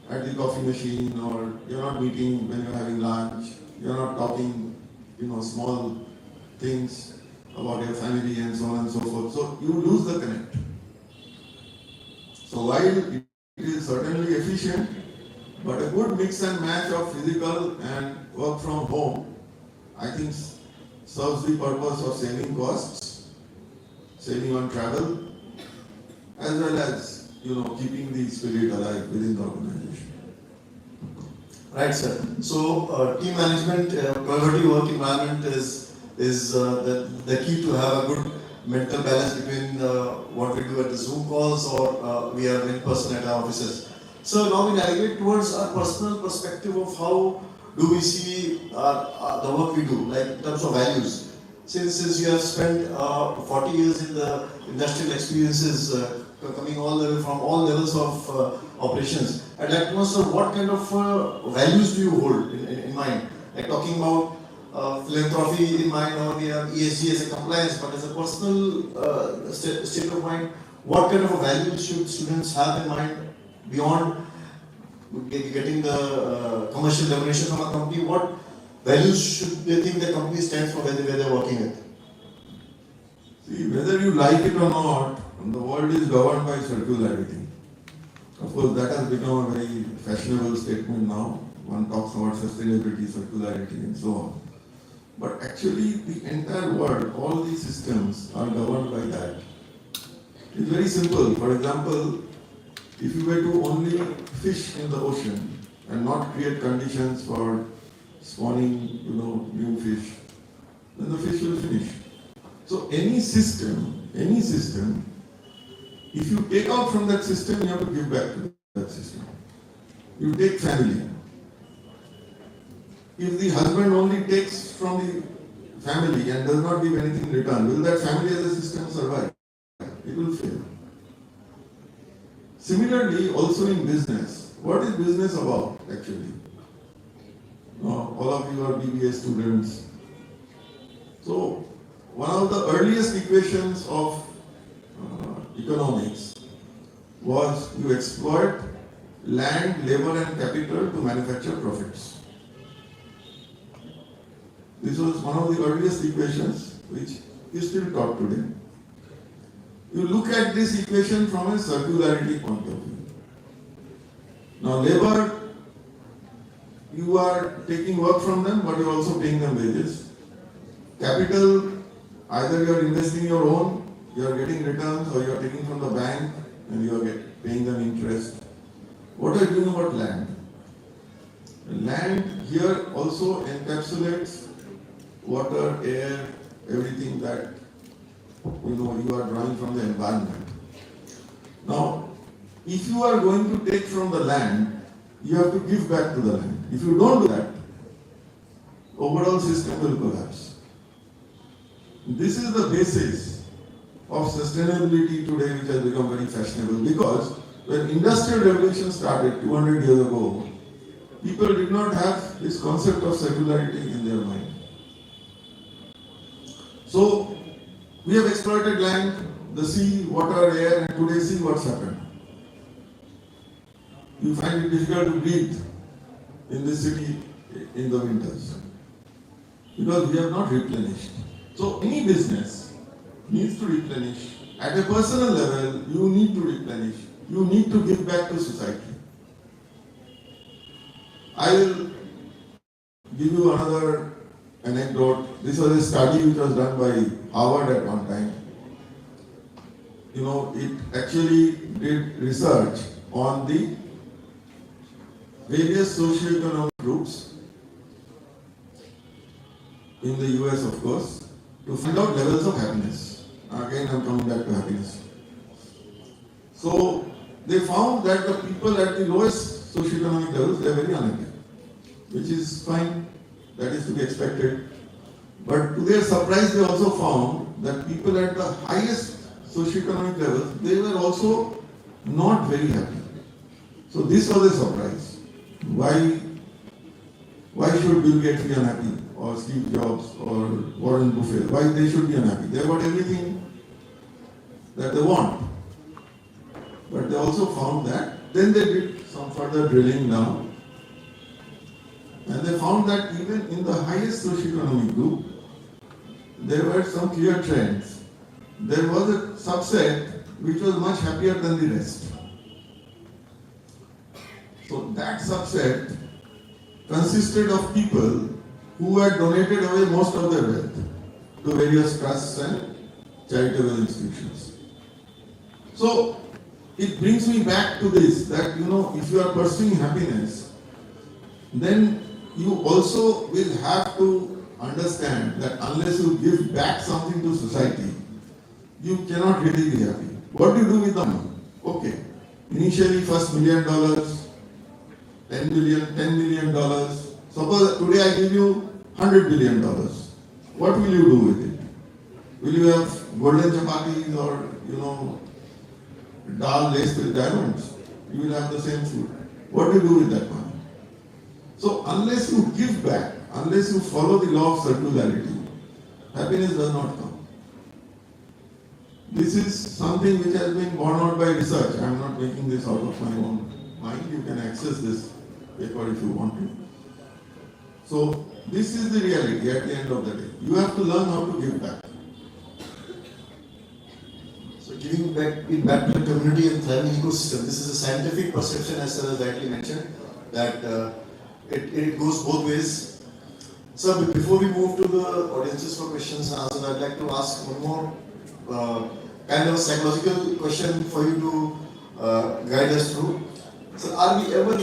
S5: at the coffee machine, or you are not meeting when you are having lunch. You are not talking, small things about your family and so on and so forth. So you lose the connect. So while it is certainly efficient, but a good mix and match of physical and work from home, I think, serves the purpose of saving costs, saving on travel, as well as keeping the spirit alive within the organization.
S4: Right, sir. So, team management, collaborative work environment is the key to have a good mental balance between what we do at the Zoom calls or we are in person at our offices. So now we navigate towards our personal perspective of how do we see the work we do, like in terms of values. Since you have spent 40 years in the industrial experiences, coming from all levels of operations, I'd like to know, sir, what kind of values do you hold in mind? Like talking about philanthropy in mind, or we have ESG as a compliance, but as a personal state of mind, what kind of a values should students have in mind beyond getting the commercial remuneration from a company? What values should they think the company stands for where they're working with?
S5: See, whether you like it or not, the world is governed by circularity. Of course, that has become a very fashionable statement now. One talks about sustainability, circularity, and so on. But actually, the entire world, all these systems are governed by that. It's very simple. For example, if you were to only fish in the ocean and not create conditions for spawning, new fish, then the fish will finish. So any system, if you take out from that system, you have to give back to that system. You take family. If the husband only takes from the family and does not give anything in return, will that family as a system survive? It will fail. Similarly, also in business, what is business about actually? All of you are BBA students. So, one of the earliest equations of economics was you exploit land, labor and capital to manufacture profits. This was one of the earliest equations which is still taught today. You look at this equation from a circularity point of view. Now labor, you are taking work from them, but you are also paying them wages. Capital, either you are investing your own, you are getting returns, or you are taking from the bank and you are paying them interest. What are you doing about land? Land here also encapsulates water, air, everything that you are drawing from the environment. Now, if you are going to take from the land, you have to give back to the land. If you don't do that, overall system will collapse. This is the basis of sustainability today, which has become very fashionable, because when industrial revolution started 200 years ago, people did not have this concept of circularity in their mind. So, we have exploited land, the sea, water, air, and today see what's happened. You find it difficult to breathe in this city in the winters because we have not replenished. So any business needs to replenish. At a personal level, you need to replenish. You need to give back to society. I will give you another anecdote. This was a study which was done by Harvard at one time. it actually did research on the various socio-economic groups in the US, of course, to find out levels of happiness. Again, I'm coming back to happiness. So they found that the people at the lowest socio-economic levels, they are very unhappy, which is fine, that is to be expected. But to their surprise, they also found that people at the highest socio-economic levels, they were also not very happy. So this was a surprise. Why should Bill Gates be unhappy, or Steve Jobs, or Warren Buffett? Why they should be unhappy? They got everything that they want. But they also found that, then they did some further drilling down, and they found that even in the highest socio-economic group, there were some clear trends. There was a subset which was much happier than the rest. So that subset consisted of people who had donated away most of their wealth to various trusts and charitable institutions. So it brings me back to this, that if you are pursuing happiness, then you also will have to understand that unless you give back something to society, you cannot really be happy. What do you do with the money? Okay, initially first $1 million, $10 million. Suppose today I give you $100 billion. What will you do with it? Will you have golden chapatis or dal laced with diamonds? You will have the same food. What do you do with that money? So unless you give back, unless you follow the law of circularity, happiness does not come. This is something which has been borne out by research. I am not making this out of my own mind. You can access this paper if you want to. So this is the reality at the end of the day. You have to learn how to give back.
S4: So giving back to the community and thriving ecosystem, this is a scientific perception, as Sir rightly mentioned, that it goes both ways. Sir, before we move to the audiences for questions and answers, I'd like to ask one more kind of a psychological question for you to guide us through. So are we ever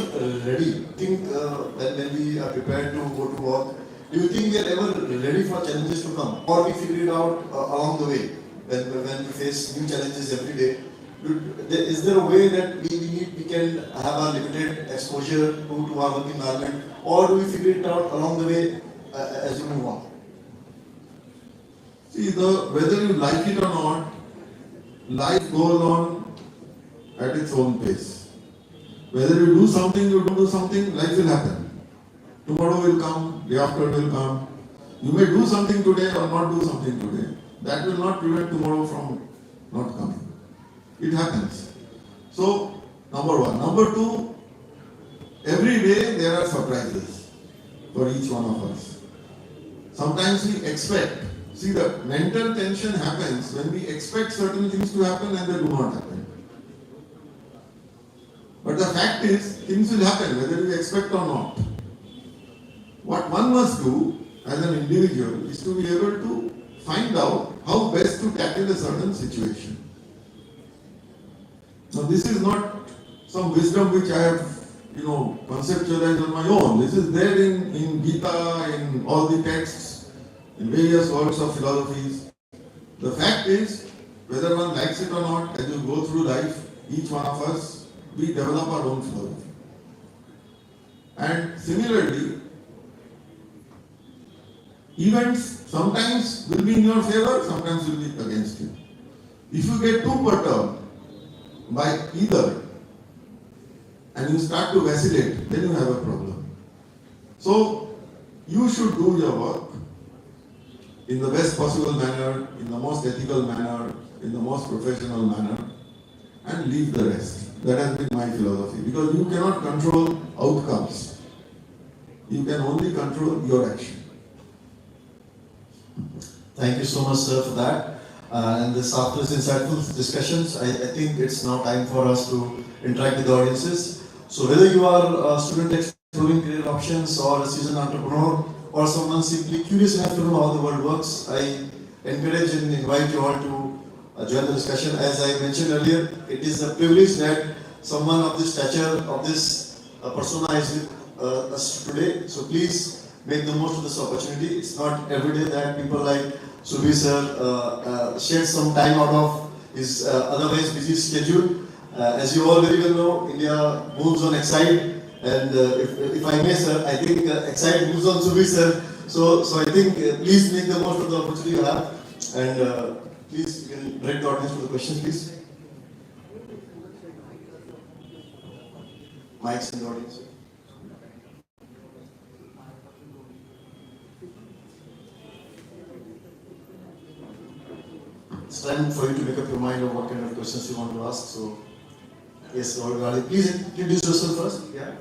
S4: ready? Think when we are prepared to go to work, do you think we are ever ready for challenges to come? Or we figure it out along the way when we face new challenges every day? Is there a way that we can have a limited exposure to our work environment, or do we figure it out along the way as we move on?
S5: See, whether you like it or not, life goes on at its own pace. Whether you do something, you don't do something, life will happen. Tomorrow will come, day after will come. You may do something today or not do something today. That will not prevent tomorrow from not coming. It happens. So, number one. Number two, every day there are surprises for each one of us. Sometimes we expect. See, the mental tension happens when we expect certain things to happen and they do not happen. But the fact is, things will happen whether we expect or not. What one must do as an individual is to be able to find out how best to tackle a certain situation. Now, this is not some wisdom which I have, conceptualized on my own. This is there in Gita, in all the texts, in various works of philosophies. The fact is, whether one likes it or not, as you go through life, each one of us, we develop our own philosophy. And similarly, events sometimes will be in your favor, sometimes will be against you. If you get too perturbed by either and you start to vacillate, then you have a problem. So, you should do your work in the best possible manner, in the most ethical manner, in the most professional manner, and leave the rest. That has been my philosophy. Because you cannot control outcomes. You can only control your action.
S4: Thank you so much, sir, for that. And after this insightful discussions, I think it's now time for us to interact with the audiences. So whether you are a student exploring career options, or a seasoned entrepreneur, or someone simply curious enough to know how the world works, I encourage and invite you all to join the discussion. As I mentioned earlier, it is a privilege that someone of this stature, of this persona is with us today. So please make the most of this opportunity. It's not every day that people like Subir sir shed some time out of his otherwise busy schedule. As you all very well know, India moves on Exide, and if I may, sir, I think Exide moves on Subir sir. So I think please make the most of the opportunity you have, and please you can direct the audience to the questions, please. Mics in the audience. It's time for you to make up your mind of what kind of questions you want to ask. So, yes, Lord, please introduce yourself first. Yeah.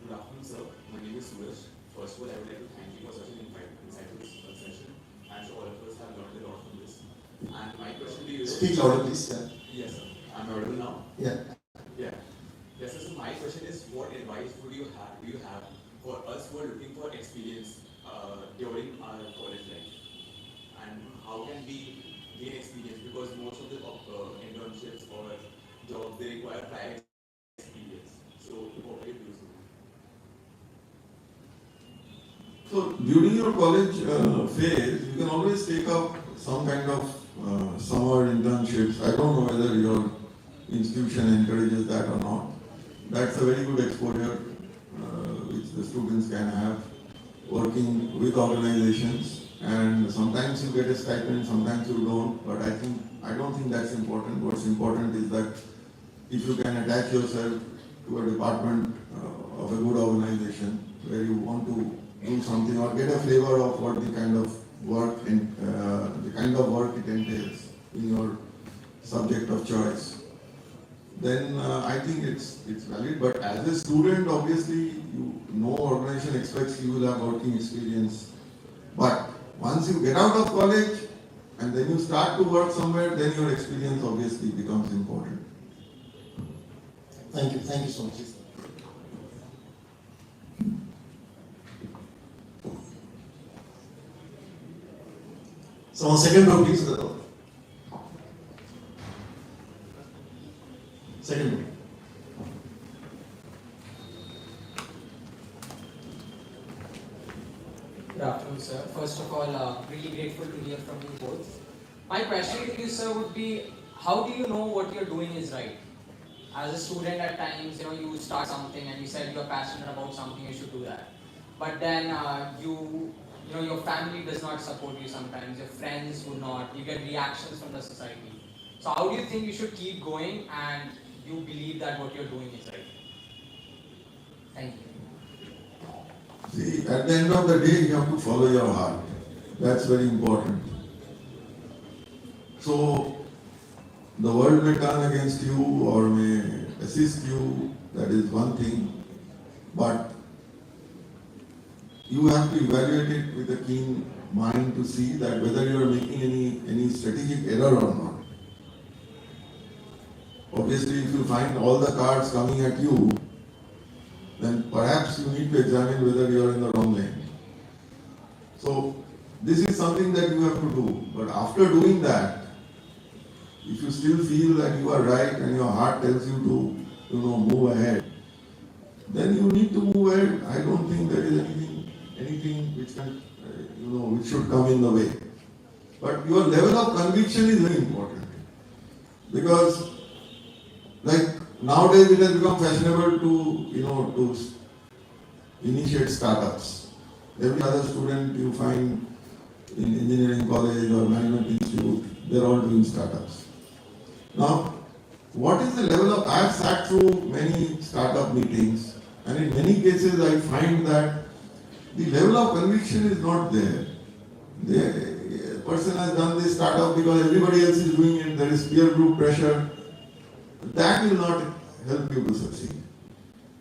S7: Good afternoon, sir. My name is Subir. First of all, I would like to thank you for such an insightful session. I'm sure all of us have learned a lot from this. And my question to you is...
S4: Speak louder, please. Yeah.
S7: Yes, sir. I'm audible now?
S4: Yeah.
S7: Yeah. Yes, sir. So my question is, what advice do you have for us who are looking for experience during our college life? And how can we gain experience? Because most of the internships or jobs, they require prior experience. So what do you do?
S5: So during your college phase, you can always take up some kind of summer internships. I don't know whether your institution encourages that or not. That's a very good exposure which the students can have working with organizations, and sometimes you get a stipend, sometimes you don't, but I don't think that's important. What's important is that if you can attach yourself to a department of a good organization where you want to do something or get a flavor of what the kind of work it entails in your subject of choice, then I think it's valid. But as a student, obviously, no organization expects you will have working experience. But once you get out of college and then you start to work somewhere, then your experience obviously becomes important.
S4: Thank you so much. So on second row, please. Second row.
S8: Good afternoon, sir. First of all, really grateful to hear from you both. My question to you, sir, would be, how do you know what you're doing is right? As a student, at times, you start something and you said you're passionate about something, you should do that. But then your family does not support you sometimes, your friends would not, you get reactions from the society. So how do you think you should keep going and you believe that what you're doing is right? Thank you.
S5: See, at the end of the day, you have to follow your heart. That's very important. So, the world may turn against you or may assist you, that is one thing, but you have to evaluate it with a keen mind to see that whether you are making any strategic error or not. Obviously, if you find all the cards coming at you, then perhaps you need to examine whether you are in the wrong lane. So, this is something that you have to do. But after doing that, if you still feel that you are right and your heart tells you to, move ahead, then you need to move ahead. I don't think there is anything which can, which should come in the way. But your level of conviction is very important. Because, like, nowadays it has become fashionable to initiate startups. Every other student you find in engineering college or management institute, they're all doing startups. Now, what is the level of, I have sat through many startup meetings, and in many cases I find that the level of conviction is not there. The person has done this startup because everybody else is doing it, there is peer group pressure. That will not help you to succeed.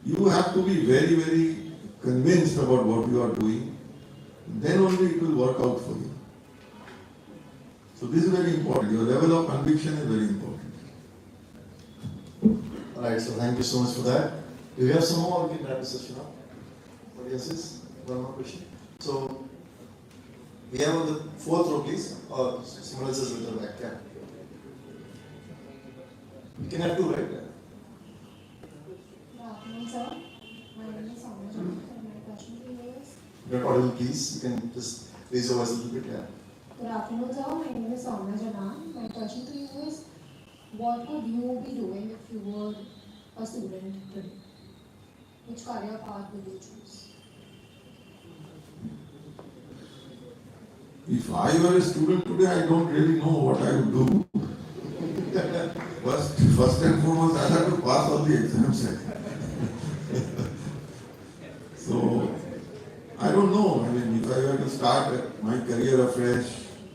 S5: You have to be very, very convinced about what you are doing. Then only it will work out for you. So this is very important. Your level of conviction is very important.
S4: Alright, so thank you so much for that. Do you have some more? We can wrap the session up. What else is? One more question. So, we have on the fourth row, please. Or someone else is with the back. Yeah. You can have two, right?
S9: Good afternoon, sir. My name is Subir Chakraborty, and my question to you is.
S4: Not audible, please. You can just raise your voice a little bit. Yeah.
S9: Good afternoon, sir. My name is Janan. My question to you is, what would you be doing if you were a student today? Which career path would you choose?
S5: If I were a student today, I don't really know what I would do. First and foremost, I have to pass all the exams. So, I don't know. I mean, if I were to start my career afresh,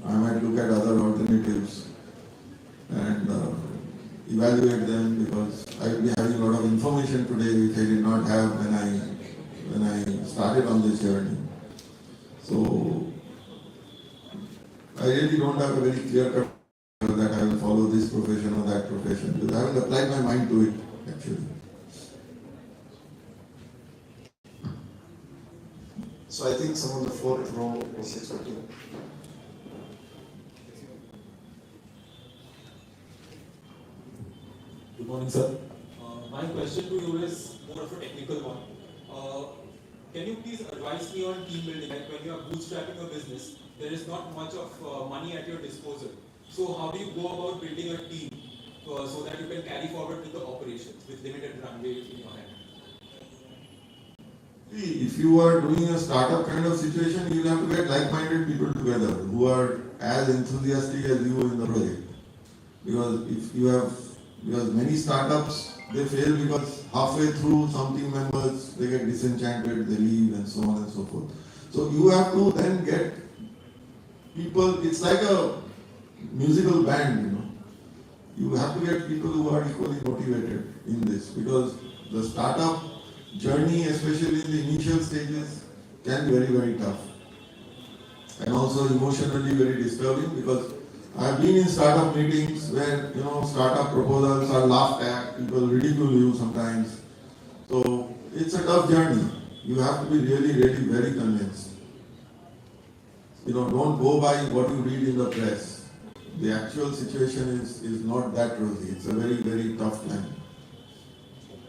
S5: I might look at other alternatives and evaluate them, because I will be having a lot of information today which I did not have when I started on this journey. So, I really don't have a very clear cut that I will follow this profession or that profession, because I haven't applied my mind to it actually.
S4: So, I think some of the fourth row was expecting.
S10: Good morning, sir. My question to you is more of a technical one. Can you please advise me on team building? Like when you are bootstrapping a business, there is not much of money at your disposal. So how do you go about building a team so that you can carry forward with the operations with limited runway in your hand?
S5: See, if you are doing a startup kind of situation, you will have to get like-minded people together who are as enthusiastic as you in the project. Because many startups, they fail because halfway through some team members, they get disenchanted, they leave and so on and so forth. So you have to then get people, it's like a musical band, you know. You have to get people who are equally motivated in this, because the startup journey, especially in the initial stages, can be very, very tough. And also emotionally very disturbing, because I have been in startup meetings where, you know, startup proposals are laughed at, people ridicule you sometimes. So it's a tough journey. You have to be really, really very convinced. You know, don't go by what you read in the press. The actual situation is not that rosy. It's a very, very tough time.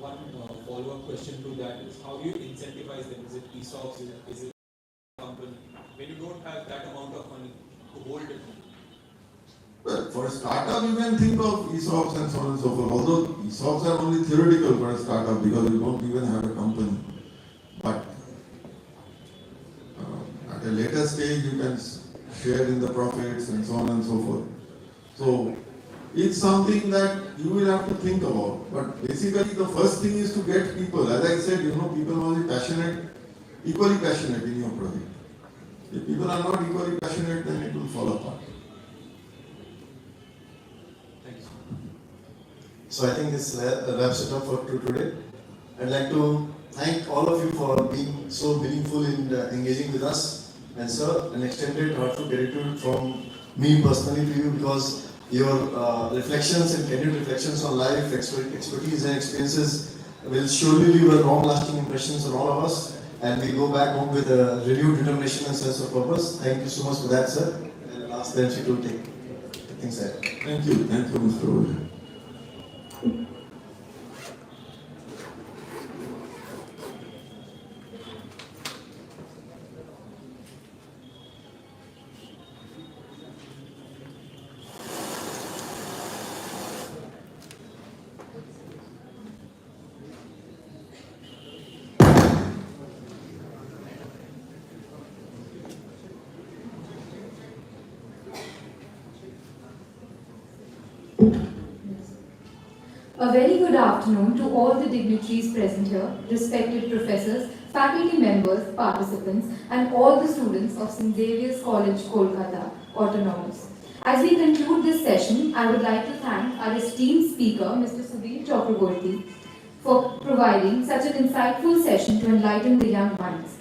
S10: One follow-up question to that is, how do you incentivize them? Is it ESOPs? Is it a company? When you don't have that amount of money to hold it?
S5: Well, for a startup, you can think of ESOPs and so on and so forth. Although ESOPs are only theoretical for a startup because you don't even have a company. But at a later stage, you can share in the profits and so on and so forth. So it's something that you will have to think about. But basically, the first thing is to get people. As I said, you know, people must be passionate, equally passionate in your project. If people are not equally passionate, then it will fall apart.
S4: So I think this wraps it up for today. I'd like to thank all of you for being so meaningful in engaging with us. And sir, an extended heartfelt gratitude from me personally to you, because your reflections and candid reflections on life, expertise and experiences will surely leave a long-lasting impressions on all of us. And we go back home with a renewed determination and sense of purpose. Thank you so much for that, sir. And I'll ask Nancy to take things ahead.
S5: Thank you, Mr. Oja.
S1: A very good afternoon to all the dignitaries present here, respected professors, faculty members, participants, and all the students of St. Xavier's College, Kolkata, Autonomous. As we conclude this session, I would like to thank our esteemed speaker, Mr. Subir Chakraborty, for providing such an insightful session to enlighten the young minds.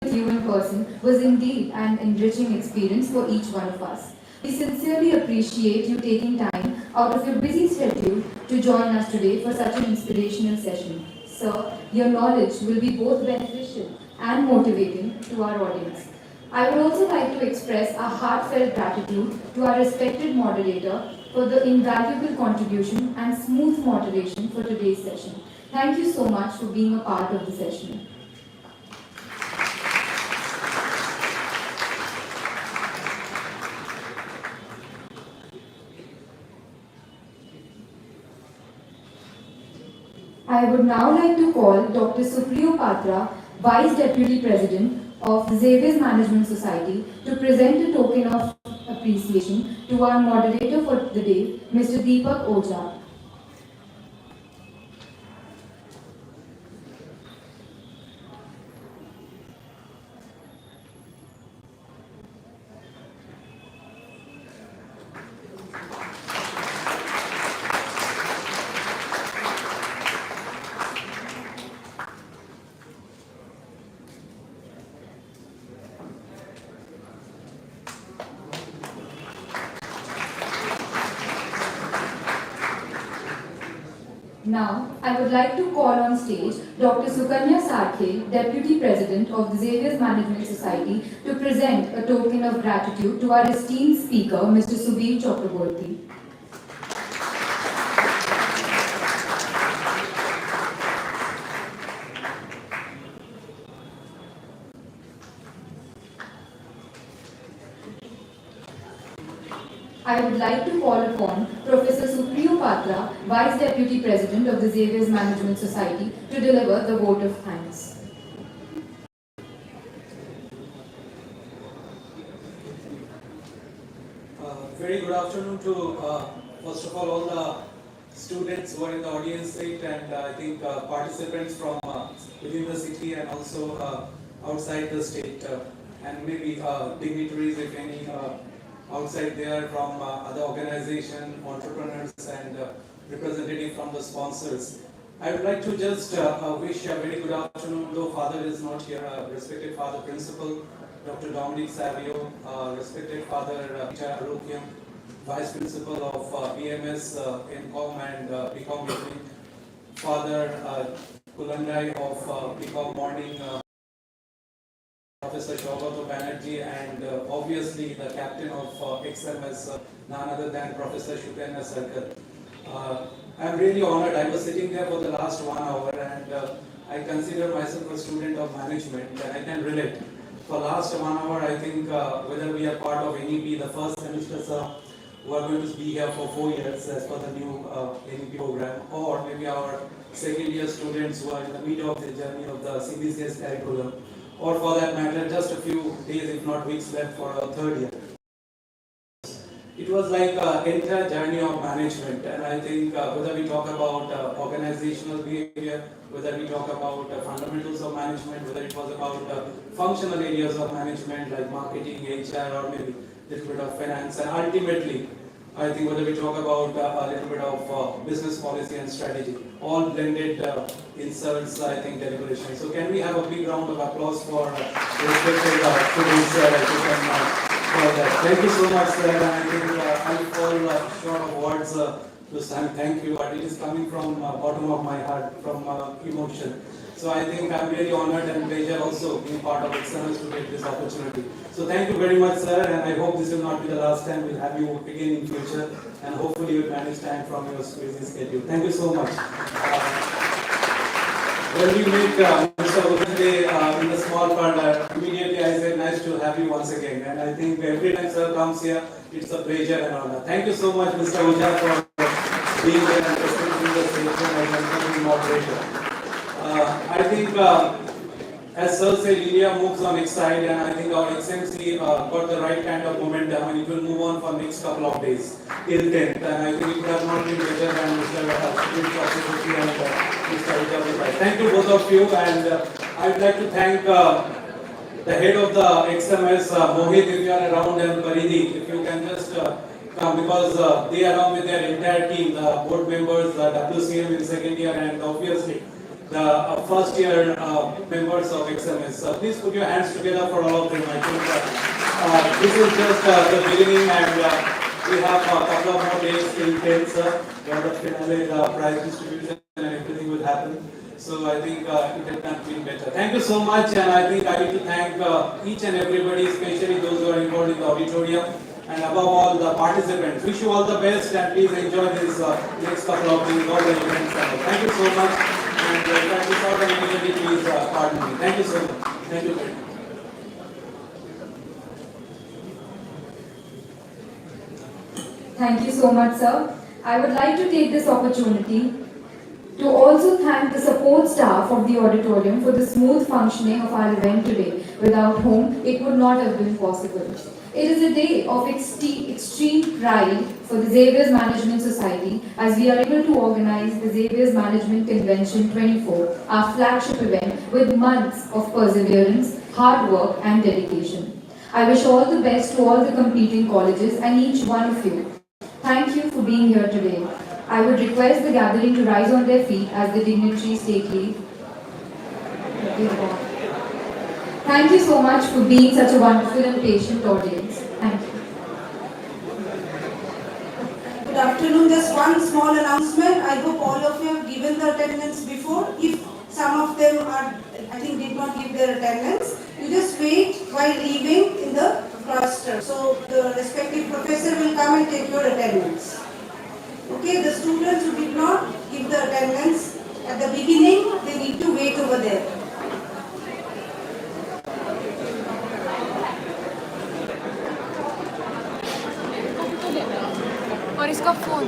S1: With you in person was indeed an enriching experience for each one of us. We sincerely appreciate you taking time out of your busy schedule to join us today for such an inspirational session. Sir, your knowledge will be both beneficial and motivating to our audience. I would also like to express our heartfelt gratitude to our respected moderator for the invaluable contribution and smooth moderation for today's session. Thank you so much for being a part of the session. I would now like to call Dr. Subir Chakraborty, Vice Deputy President of the Xavier's Management Society, to present a token of appreciation to our moderator for the day, Mr. Deepak Oja. Now, I would like to call on stage Dr. Sukanya Sarkhe, Deputy President of the Xavier's Management Society, to present a token of gratitude to our esteemed speaker, Mr. Subir Chakraborty. I would like to call upon Professor Subir Chakraborty, Vice Deputy President of the Xavier's Management Society, to deliver the vote of thanks.
S11: Very good afternoon to, first of all the students who are in the audience seat, and I think participants from within the city and also outside the state, and maybe dignitaries, if any, outside there from other organizations, entrepreneurs, and representative from the sponsors. I would like to just wish a very good afternoon, though Father is not here, respected Father Principal, Dr. Dominic Xavier, respected Father Peter Arokiam, Vice Principal of BMS, NCOM and BCom Evening, Father Kulandai of BCom Morning, Professor Shaugato Banerjee, and obviously the captain of XMS, none other than Professor Shukanya Sarkar. I'm really honored. I was sitting there for the last 1 hour, and I consider myself a student of management, and I can relate. For last 1 hour, I think whether we are part of NEP, the first semesters who are going to be here for 4 years as per the new NEP program, or maybe our second year students who are in the middle of the journey of the CBCS curriculum, or for that matter, just a few days, if not weeks left for our third year. It was like an entire journey of management, and I think whether we talk about organizational behavior, whether we talk about fundamentals of management, whether it was about functional areas of management like marketing, HR, or maybe a little bit of finance, and ultimately, I think whether we talk about a little bit of business policy and strategy, all blended inserts, I think, deliberation. So can we have a big round of applause for respected students for that. Thank you so much, sir. And I think I'll fall short of words to say thank you, but it is coming from bottom of my heart, from emotion. So I think I'm really honored and pleasure also being part of XMS to get this opportunity. So thank you very much, sir, and I hope this will not be the last time. We'll have you again in future, and hopefully you'll manage time from your busy schedule. Thank you so much. When we meet Mr. Ujjwal in the small part, immediately I said, nice to have you once again. And I think every time sir comes here, it's a pleasure and honor. Thank you so much, Mr. Ujjwal, for being here and presenting the station and welcoming moderator. I think, as Sir said, India moves on Exide, and I think our XMC got the right kind of momentum, and it will move on for next couple of days till 10th. And I think it would have not been better than Mr. Subir Chakraborty and Mr. Ujjwal. Thank you both of you, and I would like to thank the head of the XMS, Mohit, if you are around, and Paridhi, if you can just come, because they along with their entire team, the board members, the WCM in second year, and obviously the first year members of XMS. Please put your hands together for all of them. I think this is just the beginning, and we have a couple of more days till 10th, where the finale, the prize distribution and everything will happen. So I think it can be better. Thank you so much, and I think I need to thank each and everybody, especially those who are involved in the auditorium, and above all the participants. Wish you all the best, and please enjoy this next couple of days, all the events. Thank you so much, and if I miss out on anybody, please pardon me. Thank you so much. Thank you very much.
S1: Thank you so much, sir. I would like to take this opportunity to also thank the support staff of the auditorium for the smooth functioning of our event today, without whom it would not have been possible. It is a day of extreme pride for the Xavier's Management Society as we are able to organize the Xavier's Management Convention 24, our flagship event, with months of perseverance, hard work and dedication. I wish all the best to all the competing colleges and each one of you. Thank you for being here today. I would request the gathering to rise on their feet as the dignitaries take leave. Thank you so much for being such a wonderful and patient audience. Thank you.
S12: Good afternoon. Just one small announcement. I hope all of you have given the attendance before. If some of them did not give their attendance, you just wait while leaving in the cloister. So the respective professor will come and take your attendance. Okay, the students who did not give the attendance at the beginning, they need to wait over there.
S6: और इसका phone